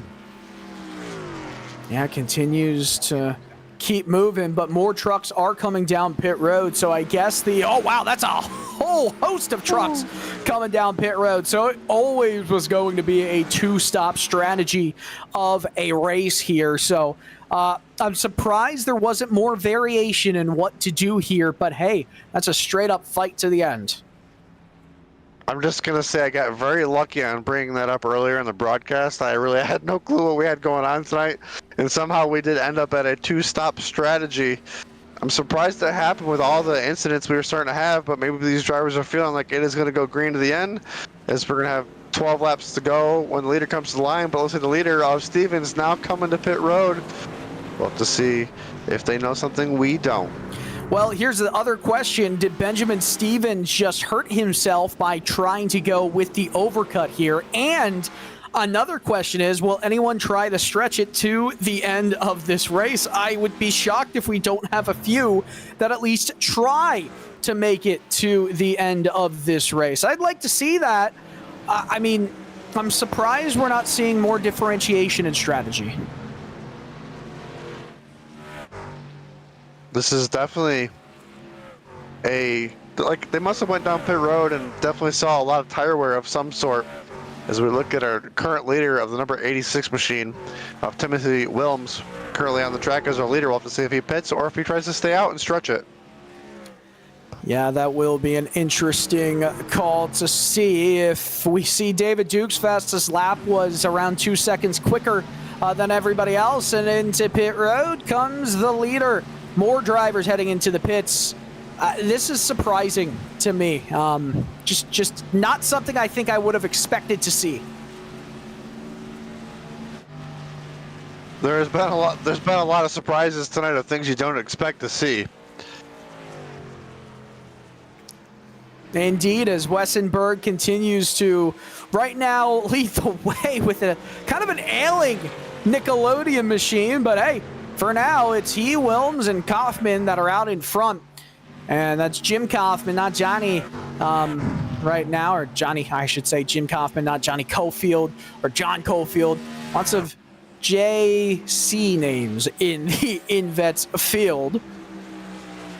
Yeah, continues to keep moving, but more trucks are coming down pit road. So I guess oh wow, that's a whole host of trucks coming down pit road. So it always was going to be a two-stop strategy of a race here. So I'm surprised there wasn't more variation in what to do here, but hey, that's a straight up fight to the end. I'm just going to say I got very lucky on bringing that up earlier in the broadcast. I really had no clue what we had going on tonight, and somehow we did end up at a two-stop strategy. I'm surprised that happened with all the incidents we were starting to have, but maybe these drivers are feeling like it is going to go green to the end, as we're going to have 12 laps to go when the leader comes to the line. But let's say the leader of Stevens now coming to pit road. We'll have to see if they know something we don't. Well, here's the other question. Did Benjamin Stevens just hurt himself by trying to go with the overcut here? And another question is, will anyone try to stretch it to the end of this race? I would be shocked if we don't have a few that at least try to make it to the end of this race. I'd like to see that. I mean, I'm surprised we're not seeing more differentiation in strategy. This is definitely they must have went down pit road and definitely saw a lot of tire wear of some sort. As we look at our current leader of the number 86 machine, of Timothy Wilms, currently on the track as our leader. We'll have to see if he pits or if he tries to stay out and stretch it. Yeah, that will be an interesting call to see. If we see David Duke's fastest lap was around 2 seconds quicker than everybody else, and into pit road comes the leader. More drivers heading into the pits. This is surprising to me. Just not something I think I would have expected to see. There's been a lot of surprises tonight of things you don't expect to see. Indeed, as Wessenberg continues to right now lead the way with a kind of an ailing Nickelodeon machine, but hey, for now, it's he, Wilms, and Kaufman that are out in front. And that's Jim Kaufman, not Johnny, right now. Or Johnny, I should say Jim Kaufman, not Johnny Cofield or John Cofield. Lots of JC names in the INVETS field.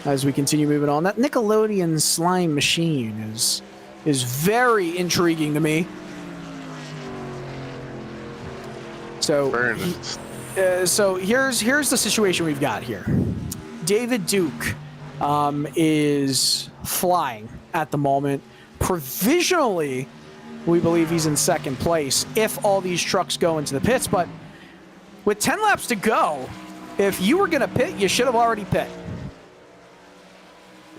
As we continue moving on, that Nickelodeon slime machine is very intriguing to me. So... So here's the situation we've got here. David Duke is flying at the moment. Provisionally, we believe he's in second place if all these trucks go into the pits. But with 10 laps to go, if you were going to pit, you should have already pit.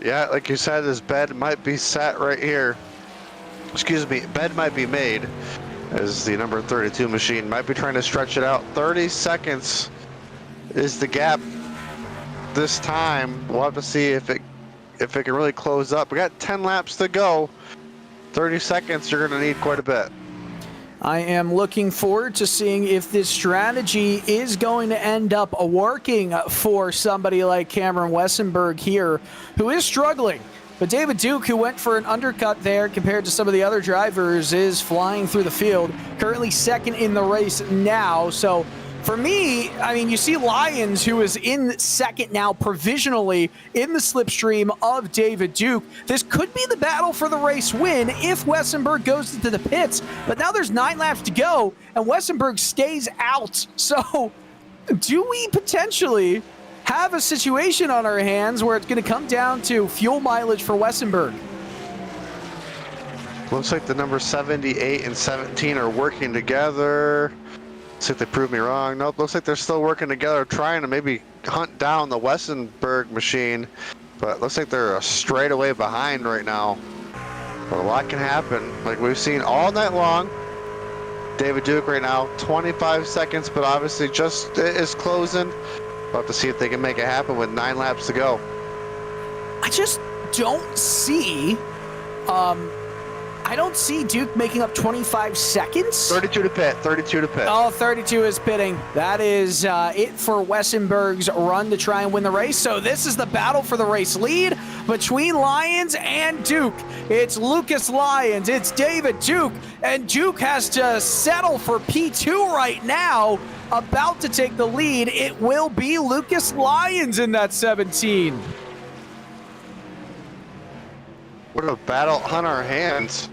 Yeah, like you said, his bed might be set right here. Excuse me, bed might be made. As the number 32 machine might be trying to stretch it out. 30 seconds is the gap this time. We'll have to see if it can really close up. We got 10 laps to go. 30 seconds, you're going to need quite a bit. I am looking forward to seeing if this strategy is going to end up working for somebody like Cameron Wessenberg here, who is struggling. But David Duke, who went for an undercut there compared to some of the other drivers, is flying through the field. Currently second in the race now. So for me, I mean, you see Lyons, who is in second now provisionally in the slipstream of David Duke. This could be the battle for the race win if Wessenberg goes into the pits. But now there's 9 laps to go, and Wessenberg stays out. So do we potentially have a situation on our hands where it's going to come down to fuel mileage for Wessenberg? Looks like the number 78 and 17 are working together. Looks like they proved me wrong. Nope, looks like they're still working together, trying to maybe hunt down the Wessenberg machine. But looks like they're a straightaway behind right now. But a lot can happen, like we've seen all night long. David Duke right now, 25 seconds, but obviously just is closing. We'll have to see if they can make it happen with 9 laps to go. I just don't see, I I don't see Duke making up 25 seconds. 32 to pit. 32 to pit. Oh, 32 is pitting. That is it for Wessenberg's run to try and win the race. So this is the battle for the race lead between Lyons and Duke. It's Lucas Lyons. It's David Duke. And Duke has to settle for P2 right now. About to take the lead. It will be Lucas Lyons in that 17. What a battle on our hands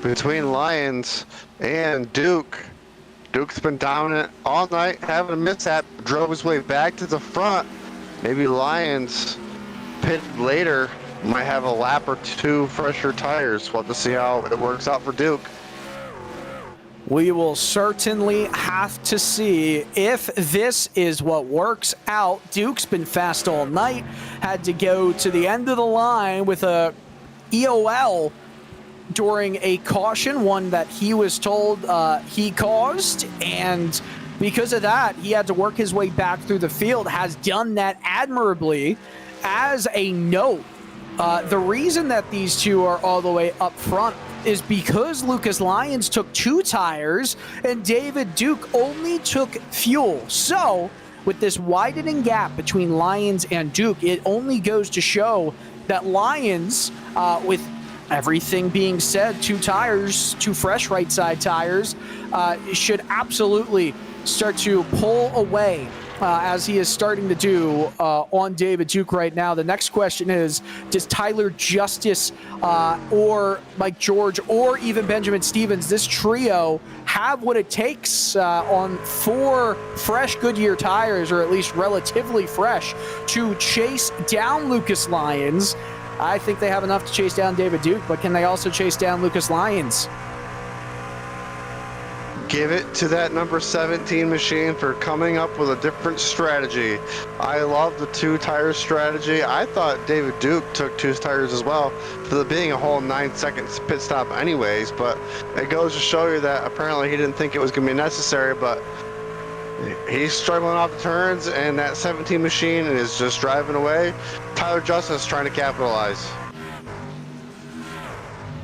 between Lyons and Duke. Duke's been dominant all night, having a mishap, drove his way back to the front. Maybe Lyons pitted later, might have a lap or two fresher tires. We'll have to see how it works out for Duke. We will certainly have to see if this is what works out. Duke's been fast all night, had to go to the end of the line with a EOL during a caution, one that he was told he caused, and because of that, he had to work his way back through the field, has done that admirably. As a note, the reason that these two are all the way up front is because Lucas Lyons took 2 tires and David Duke only took fuel. So with this widening gap between Lyons and Duke, it only goes to show that Lyons, with everything being said, 2 tires, 2 fresh right side tires, should absolutely start to pull away as he is starting to do on David Duke right now. The next question is, does Tyler Justice or Mike George or even Benjamin Stevens, this trio, have what it takes on 4 fresh Goodyear tires, or at least relatively fresh, to chase down Lucas Lyons? I think they have enough to chase down David Duke, but can they also chase down Lucas Lyons? Give it to that number 17 machine for coming up with a different strategy. I love the 2 tire strategy. I thought David Duke took 2 tires as well, for there being a whole 9 seconds pit stop anyways, but it goes to show you that apparently he didn't think it was going to be necessary, but he's struggling off the turns, and that 17 machine is just driving away. Tyler Justice trying to capitalize.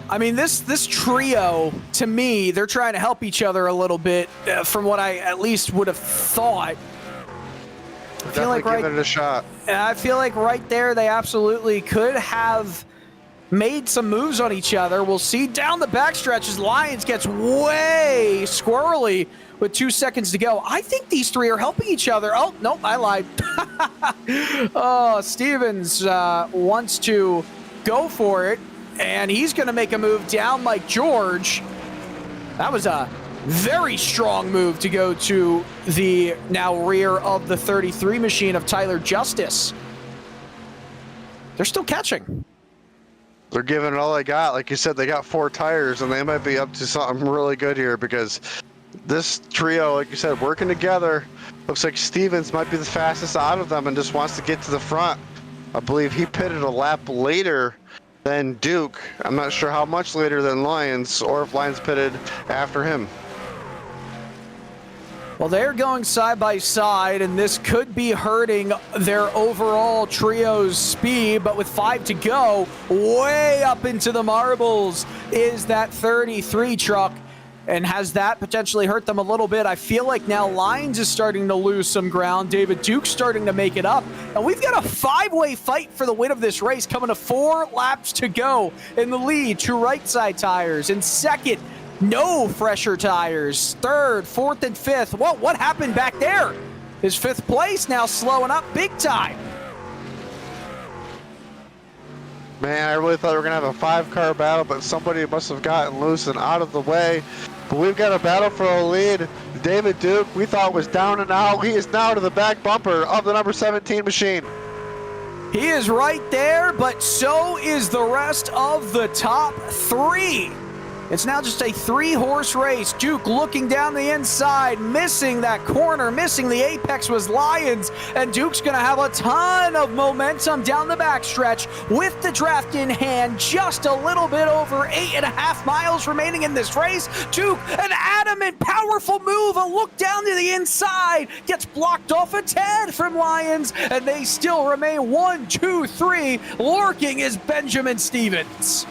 I mean, this trio, to me, they're trying to help each other a little bit, from what I at least would have thought. I feel like give it a shot. I feel like right there they absolutely could have made some moves on each other. We'll see down the backstretch as Lyons gets way squirrely with 2 seconds to go. I think these 3 are helping each other. Oh, nope, I lied. Oh, Stevens wants to go for it, and he's going to make a move down Mike George. That was a very strong move to go to the now rear of the 33 machine of Tyler Justice. They're still catching. They're giving it all they got. Like you said, they got 4 tires, and they might be up to something really good here, because this trio, like you said, working together. Looks like Stevens might be the fastest out of them and just wants to get to the front. I believe he pitted a lap later than Duke. I'm not sure how much later than Lyons, or if Lyons pitted after him. Well, they're going side by side, and this could be hurting their overall trio's speed, but with 5 to go, way up into the marbles is that 33 truck, and has that potentially hurt them a little bit? I feel like now Lyons is starting to lose some ground. David Duke's starting to make it up, and we've got a 5-way fight for the win of this race, coming to 4 laps to go. In the lead, 2 right side tires. In second, no fresher tires. Third, fourth, and fifth. What happened back there? Is 5th place now slowing up big time? Man, I really thought we were going to have a 5-car battle, but somebody must have gotten loose and out of the way. But we've got a battle for a lead. David Duke, we thought was down and out. He is now to the back bumper of the number 17 machine. He is right there, but so is the rest of the top 3. It's now just a 3-horse race. Duke looking down the inside, missing that corner, missing the apex was Lyons, and Duke's going to have a ton of momentum down the backstretch with the draft in hand. Just a little bit over 8.5 miles remaining in this race. Duke, an adamant, powerful move, a look down to the inside, gets blocked off a tad from Lyons, and they still remain 1, 2, 3. Lurking is Benjamin Stevens.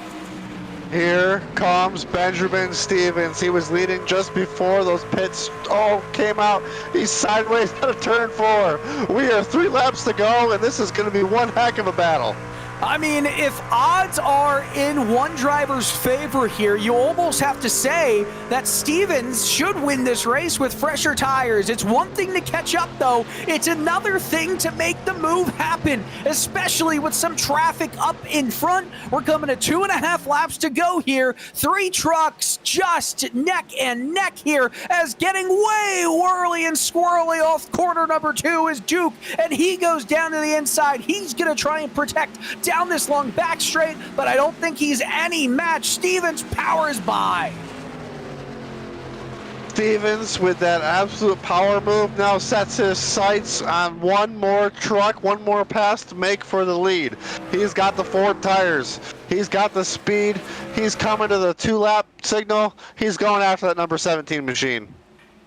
Here comes Benjamin Stevens. He was leading just before those pits came out. He's sideways out of turn 4. We are 3 laps to go, and this is going to be one heck of a battle. I mean, if odds are in one driver's favor here, you almost have to say that Stevens should win this race with fresher tires. It's one thing to catch up, though. It's another thing to make the move happen, especially with some traffic up in front. We're coming to 2.5 laps to go here. 3 trucks just neck and neck here as getting way whirly and squirrely off corner number 2 is Duke, and he goes down to the inside. He's going to try and protect down this long back straight, but I don't think he's any match. Stevens powers by. Stevens, with that absolute power move, now sets his sights on one more truck, one more pass to make for the lead. He's got the 4 tires. He's got the speed. He's coming to the 2-lap signal. He's going after that number 17 machine.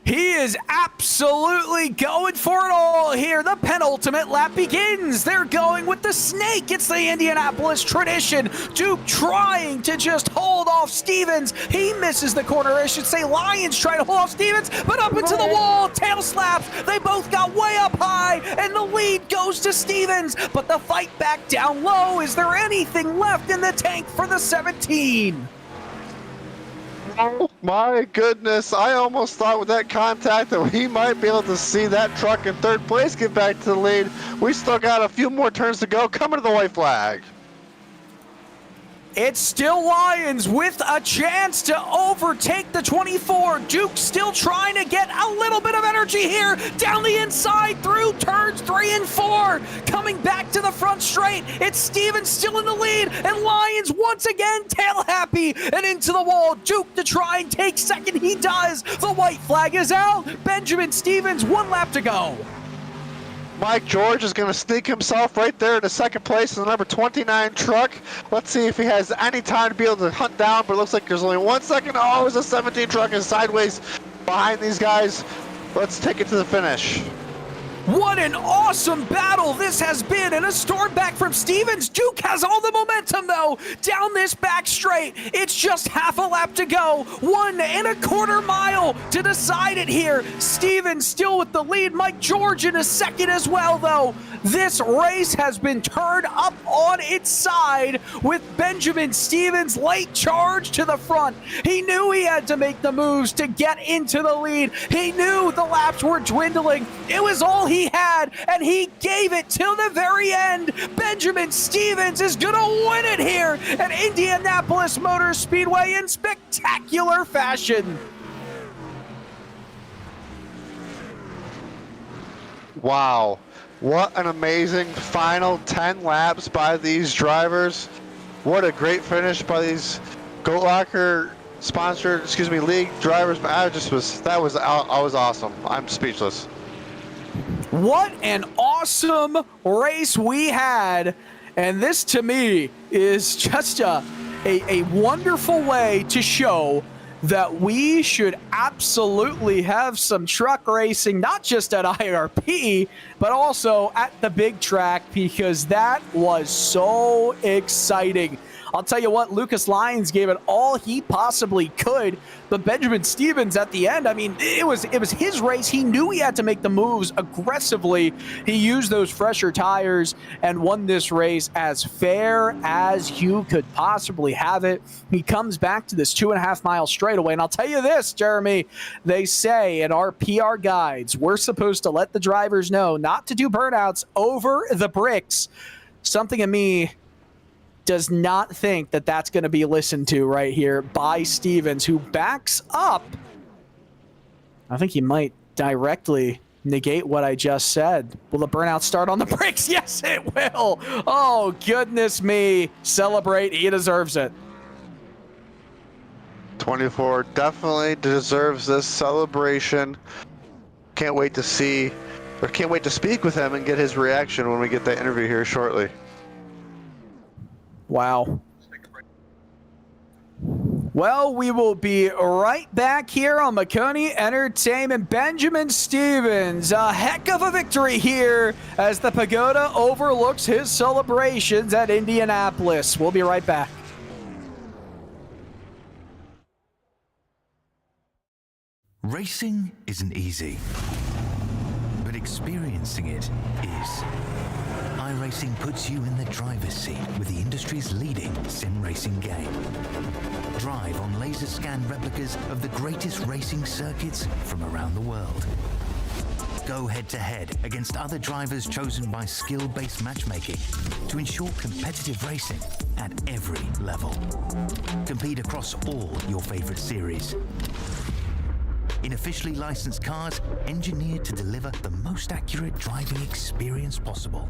He is absolutely going for it all here. The penultimate lap begins. They're going with the snake. It's the Indianapolis tradition. Duke trying to just hold off Stevens. He misses the corner. I should say Lyons trying to hold off Stevens, but up into the wall. Tail slaps. They both got way up high, and the lead goes to Stevens. But the fight back down low. Is there anything left in the tank for the 17? Oh my goodness, I almost thought with that contact that we might be able to see that truck in 3rd place get back to the lead. We still got a few more turns to go. Coming to the white flag. It's still Lyons with a chance to overtake the 24. Duke still trying to get a little bit of energy here. Down the inside through turns 3 and 4. Coming back to the front straight. It's Stevens still in the lead. And Lyons once again tail happy and into the wall. Duke to try and take second. He does. The white flag is out. Benjamin Stevens, 1 lap to go. Mike George is going to sneak himself right there into 2nd place in the number 29 truck. Let's see if he has any time to be able to hunt down, but it looks like there's only 1 second. Oh, it's a 17 truck is sideways behind these guys. Let's take it to the finish. What an awesome battle this has been, and a storm back from Stevens. Duke has all the momentum, though, down this back straight. It's just half a lap to go. 1.25 miles to decide it here. Stevens still with the lead. Mike George in a second as well, though. This race has been turned up on its side with Benjamin Stevens' late charge to the front. He knew he had to make the moves to get into the lead. He knew the laps were dwindling. It was all he had, and he gave it till the very end. Benjamin Stevens is going to win it here at Indianapolis Motor Speedway in spectacular fashion. Wow. What an amazing final 10 laps by these drivers. What a great finish by these GoatLocker sponsored, league drivers. That was awesome. I'm speechless. What an awesome race we had. And this to me is just a wonderful way to show that we should absolutely have some truck racing, not just at IRP, but also at the big track, because that was so exciting. I'll tell you what, Lucas Lyons gave it all he possibly could, but Benjamin Stevens at the end, I mean, it was his race. He knew he had to make the moves aggressively. He used those fresher tires and won this race as fair as you could possibly have it. He comes back to this 2.5 mile straightaway, and I'll tell you this, Jeremy, they say in our PR guides, we're supposed to let the drivers know not to do burnouts over the bricks. Something in me does not think that that's going to be listened to right here by Stevens, who backs up. I think he might directly negate what I just said. Will the burnout start on the bricks? Yes, it will. Oh, goodness me. Celebrate. He deserves it. 24 definitely deserves this celebration. Can't wait to speak with him and get his reaction when we get that interview here shortly. Wow. Well, we will be right back here on Maconi Entertainment. Benjamin Stevens, a heck of a victory here as the Pagoda overlooks his celebrations at Indianapolis. We'll be right back. Racing isn't easy, but experiencing it is. iRacing puts you in the driver's seat with the industry's leading sim racing game. Drive on laser scan replicas of the greatest racing circuits from around the world. Go head-to-head against other drivers chosen by skill-based matchmaking to ensure competitive racing at every level. Compete across all your favorite series. In officially licensed cars, engineered to deliver the most accurate driving experience possible.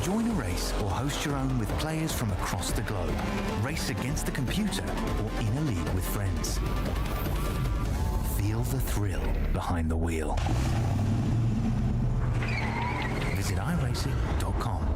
Join a race or host your own with players from across the globe. Race against the computer or in a league with friends. Feel the thrill behind the wheel. Visit iRacing.com.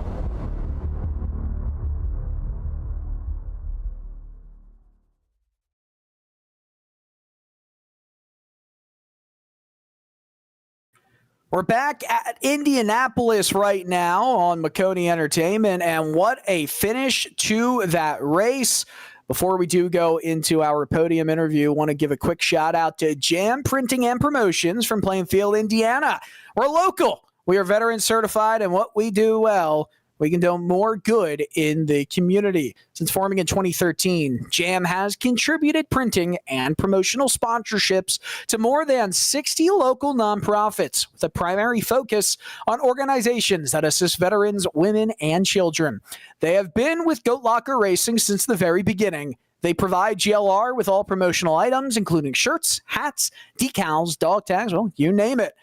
We're back at Indianapolis right now on Maconi Entertainment, and what a finish to that race. Before we do go into our podium interview, I want to give a quick shout out to Jam Printing and Promotions from Plainfield, Indiana. We're local. We are veteran certified, and what we do well, we can do more good in the community. Since forming in 2013, JAM has contributed printing and promotional sponsorships to more than 60 local nonprofits with a primary focus on organizations that assist veterans, women, and children. They have been with GoatLocker Racing since the very beginning. They provide GLR with all promotional items, including shirts, hats, decals, dog tags, well, you name it.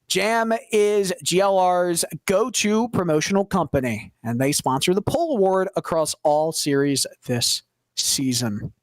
JAM is GLR's go-to promotional company, and they sponsor the Pole Award across all series this season.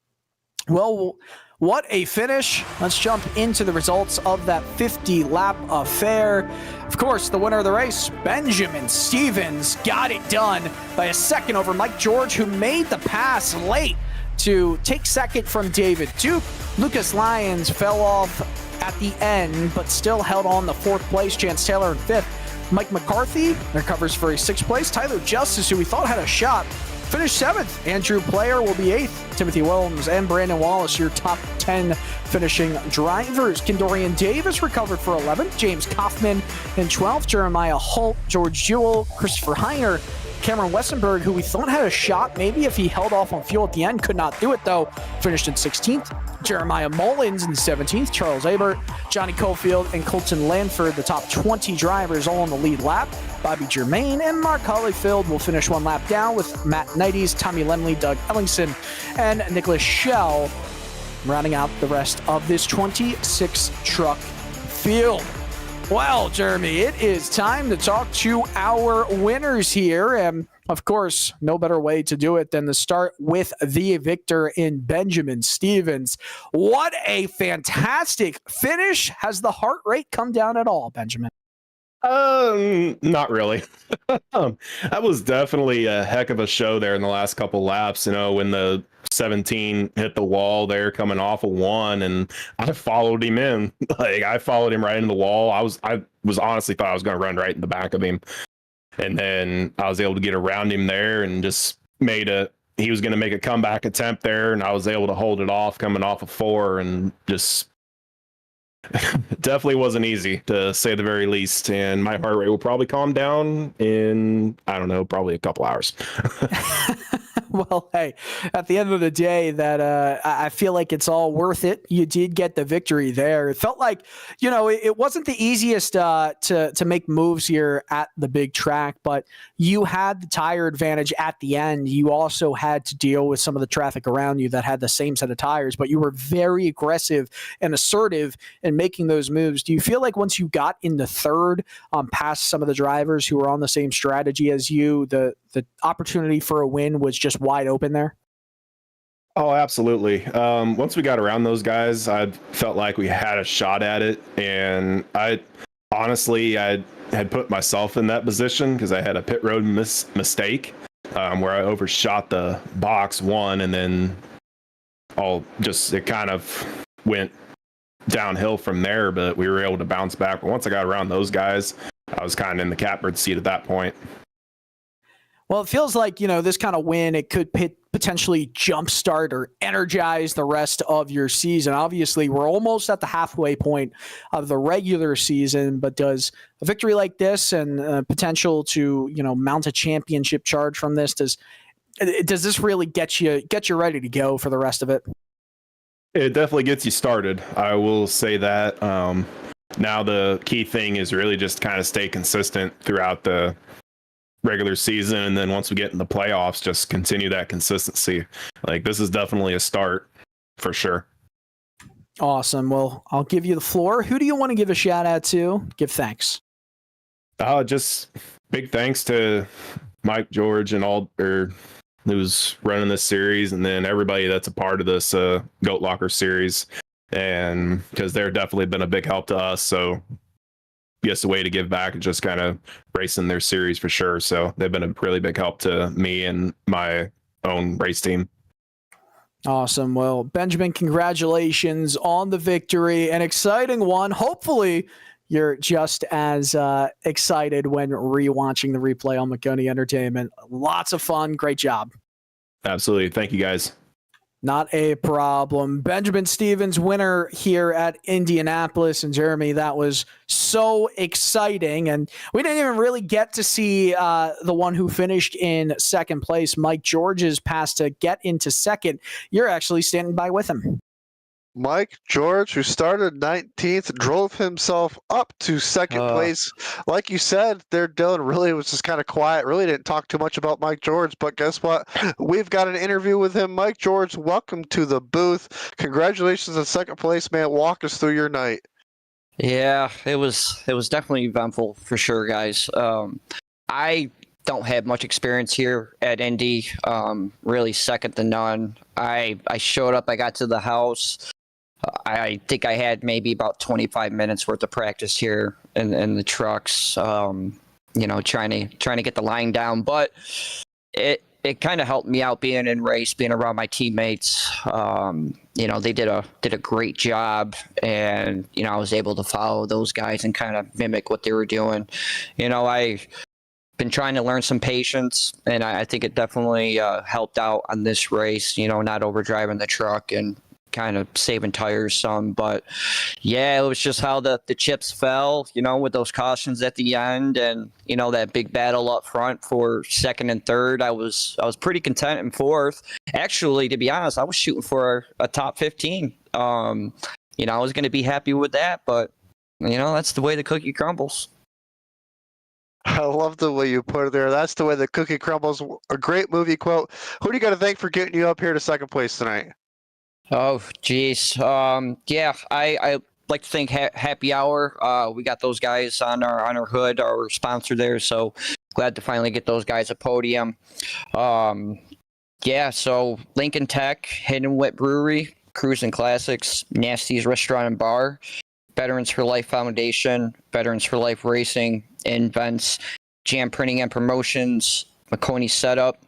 Well, what a finish. Let's jump into the results of that 50-lap affair. Of course, the winner of the race, Benjamin Stevens, got it done by a second over Mike George, who made the pass late to take second from David Duke. Lucas Lyons fell off at the end, but still held on the fourth place. Chance Taylor in fifth. Mike McCarthy recovers for a sixth place. Tyler Justice, who we thought had a shot, finished seventh. Andrew Player will be eighth. Timothy Williams and Brandon Wallace, your top 10 finishing drivers. Kendorian Davis recovered for 11th. James Kaufman in 12th. Jeremiah Holt, George Jewell, Christopher Heiner, Cameron Westenberg, who we thought had a shot, maybe if he held off on fuel at the end, could not do it though, finished in 16th. Jeremiah Mullins in 17th. Charles Abert, Johnny Cofield, and Colton Lanford, the top 20 drivers, all on the lead lap. Bobby Germain and Mark Hollyfield will finish one lap down, with Matt Knighties, Tommy Lemley, Doug Ellingson, and Nicholas Schell rounding out the rest of this 26 truck field. Well, Jeremy, it is time to talk to our winners here. And of course, no better way to do it than to start with the victor in Benjamin Stevens. What a fantastic finish. Has the heart rate come down at all, Benjamin? Not really. That was definitely a heck of a show there in the last couple laps. You know, when the 17 hit the wall there coming off of one, and I followed him in. Like, I followed him right into the wall. I was honestly thought I was going to run right in the back of him, and then I was able to get around him there and just he was going to make a comeback attempt there, and I was able to hold it off coming off of four, and just definitely wasn't easy, to say the very least. And my heart rate will probably calm down in, I don't know, probably a couple hours. Well, hey, at the end of the day, that I feel like it's all worth it. You did get the victory there. It felt like, you know, it wasn't the easiest to make moves here at the big track, but you had the tire advantage at the end. You also had to deal with some of the traffic around you that had the same set of tires, but you were very aggressive and assertive in making those moves. Do you feel like once you got in the third, past some of the drivers who were on the same strategy as you, the opportunity for a win was just wide open there? Oh, absolutely. Once we got around those guys, I felt like we had a shot at it. And I had put myself in that position because I had a pit road mistake where I overshot the box one, and then it kind of went downhill from there, but we were able to bounce back. But once I got around those guys, I was kind of in the catbird seat at that point. Well, it feels like, this kind of win, it could potentially jumpstart or energize the rest of your season. Obviously, we're almost at the halfway point of the regular season, but does a victory like this and potential to, mount a championship charge from this, does this really get you ready to go for the rest of it? It definitely gets you started. I will say that. Now the key thing is really just kind of stay consistent throughout the regular season, and then once we get in the playoffs, just continue that consistency. Like, this is definitely a start for sure. Awesome. Well, I'll give you the floor. Who do you want to give a shout out to? Give thanks. Just big thanks to Mike George and who's running this series, and then everybody that's a part of this GoatLocker series, and because they're definitely been a big help to us. So just a way to give back and just kind of racing their series for sure. So they've been a really big help to me and my own race team. Awesome. Well, Benjamin, congratulations on the victory. An exciting one. Hopefully you're just as excited when rewatching the replay on Maconi Entertainment. Lots of fun. Great job. Absolutely. Thank you, guys. Not a problem. Benjamin Stevens, winner here at Indianapolis. And Jeremy, that was so exciting. And we didn't even really get to see the one who finished in second place, Mike George's pass to get into second. You're actually standing by with him. Mike George, who started 19th, drove himself up to second place. Like you said there, Dylan, really was just kind of quiet. Really didn't talk too much about Mike George, but guess what? We've got an interview with him. Mike George, welcome to the booth. Congratulations on second place, man. Walk us through your night. Yeah, it was definitely eventful for sure, guys. I don't have much experience here at Indy, really second to none. I showed up, I got to the house. I think I had maybe about 25 minutes worth of practice here in the trucks, trying to get the line down. But it kind of helped me out being in race, being around my teammates. They did a great job, and I was able to follow those guys and kind of mimic what they were doing. I've been trying to learn some patience, and I think it definitely helped out on this race. Not overdriving the truck and kind of saving tires some. But yeah, it was just how the chips fell, with those cautions at the end, and that big battle up front for second and third. I was pretty content in fourth. Actually, to be honest, I was shooting for a top 15. I was going to be happy with that, but that's the way the cookie crumbles. I love the way you put it there. That's the way the cookie crumbles. A great movie quote. Who do you got to thank for getting you up here to second place tonight? Oh, geez. Yeah, I like to thank Happy Hour. We got those guys on our hood, our sponsor there. So glad to finally get those guys a podium. Yeah, so Lincoln Tech, Hidden Wit Brewery, Cruisin Classics, Nasty's Restaurant and Bar, Veterans for Life Foundation, Veterans for Life Racing, INVETS, Jam Printing and Promotions, Maconi Setup,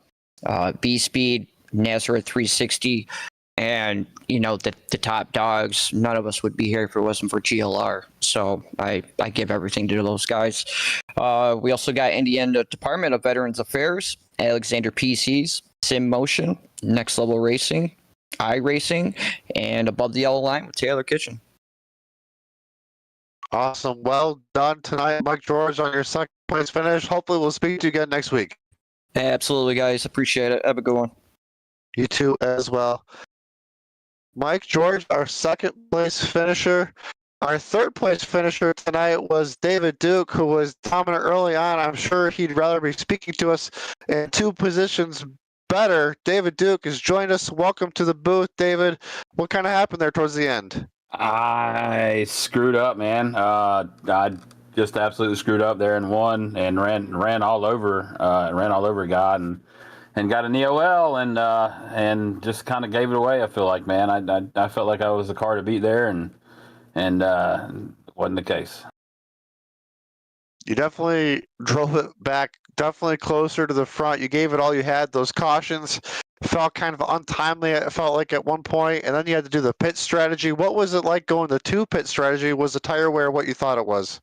B-Speed, Nazareth 360, and, the top dogs. None of us would be here if it wasn't for GLR. So I give everything to those guys. We also got Indiana Department of Veterans Affairs, Alexander PCs, Sim Motion, Next Level Racing, iRacing, and Above the Yellow Line with Taylor Kitchen. Awesome. Well done tonight, Mike George, on your second place finish. Hopefully we'll speak to you again next week. Absolutely, guys. Appreciate it. Have a good one. You too as well. Mike George, our second place finisher. Our third place finisher tonight was David Duke, who was dominant early on. I'm sure he'd rather be speaking to us in two positions better. David Duke has joined us. Welcome to the booth, David. What kind of happened there towards the end? I screwed up, man. I just absolutely screwed up there and won and ran all over a guy and got an EOL and just kind of gave it away. I feel like, man, I felt like I was the car to beat there and wasn't the case. You definitely drove it back, definitely closer to the front. You gave it all you had. Those cautions felt kind of untimely, it felt like at one point, and then you had to do the pit strategy. What was it like going the two pit strategy? Was the tire wear what you thought it was?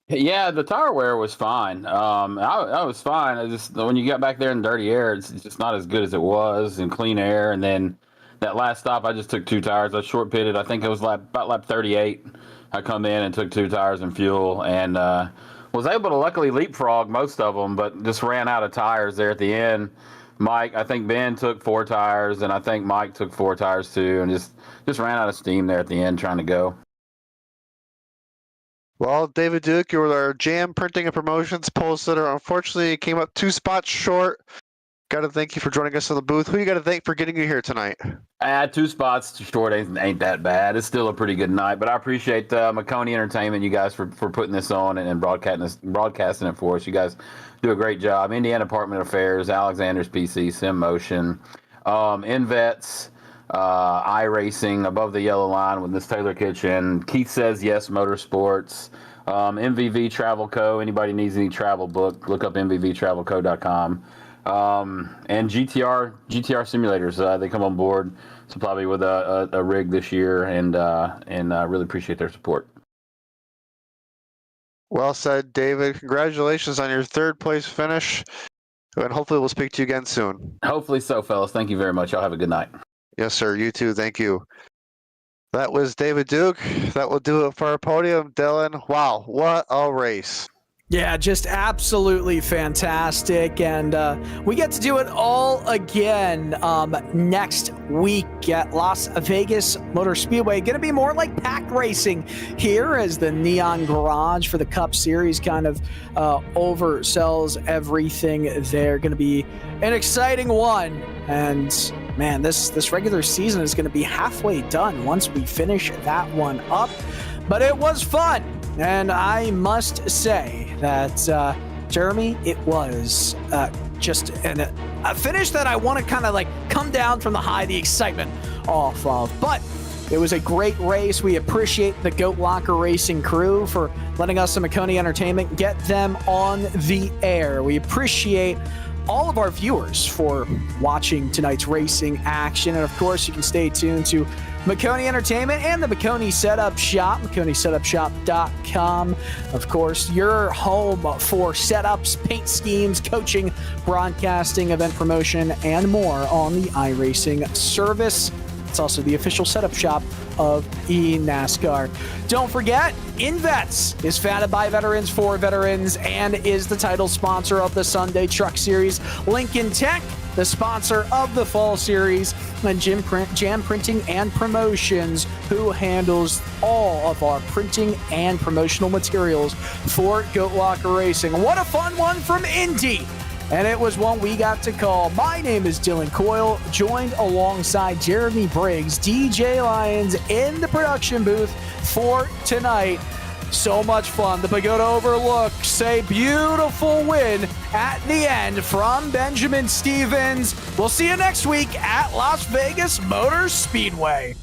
Yeah, the tire wear was fine. I was fine. I just when you got back there in dirty air, it's just not as good as it was in clean air. And then that last stop, I just took 2 tires. I short pitted. I think it was about lap 38. I come in and took 2 tires and fuel, and was able to luckily leapfrog most of them, but just ran out of tires there at the end. I think Ben took 4 tires, and I think Mike took 4 tires too, and just ran out of steam there at the end trying to go. Well, David Duke, you were our Jam Printing and Promotions pole sitter. Unfortunately, you came up 2 spots short. Got to thank you for joining us in the booth. Who you got to thank for getting you here tonight? 2 spots short ain't that bad. It's still a pretty good night, but I appreciate Maconi Entertainment, you guys, for putting this on and broadcasting it for us. You guys do a great job. Indiana Department of Affairs, Alexander's PC, Sim Motion, INVETS, iRacing, Above the Yellow Line with Miss Taylor Kitchen, Keith Says Yes Motorsports, MVV Travel Co. Anybody needs any travel book, look up mvvtravelco.com. And GTR simulators, they come on board, so probably with a rig this year, and really appreciate their support. Well said, David. Congratulations on your 3rd place finish, and hopefully we'll speak to you again soon. Hopefully so, fellas. Thank you very much. Y'all have a good night. Yes, sir. You too. Thank you. That was David Duke. That will do it for our podium. Dylan, wow, what a race. Yeah, just absolutely fantastic. And we get to do it all again next week at Las Vegas Motor Speedway. Going to be more like pack racing here as the Neon Garage for the Cup Series kind of oversells everything there. Going to be an exciting one. And man, this regular season is going to be halfway done once we finish that one up. But it was fun. And I must say that, Jeremy, it was just a finish that I want to kind of like come down from the high, the excitement off of. But it was a great race. We appreciate the GoatLocker Racing crew for letting us at Maconi Entertainment get them on the air. We appreciate all of our viewers for watching tonight's racing action. And of course, you can stay tuned to Maconi Entertainment and the Maconi Setup Shop, MaconiSetupShop.com. Of course, your home for setups, paint schemes, coaching, broadcasting, event promotion, and more on the iRacing service. It's also the official setup shop of eNASCAR. Don't forget, INVETS is founded by veterans for veterans and is the title sponsor of the Sunday Truck Series. Lincoln Tech, the sponsor of the Fall Series, and Jam Printing and Promotions, who handles all of our printing and promotional materials for GoatLocker Racing. What a fun one from Indy! And it was one we got to call. My name is Dylan Coyle, joined alongside Jeremy Briggs, DJ Lyons in the production booth for tonight. So much fun. The Pagoda overlooks a beautiful win at the end from Benjamin Stevens. We'll see you next week at Las Vegas Motor Speedway.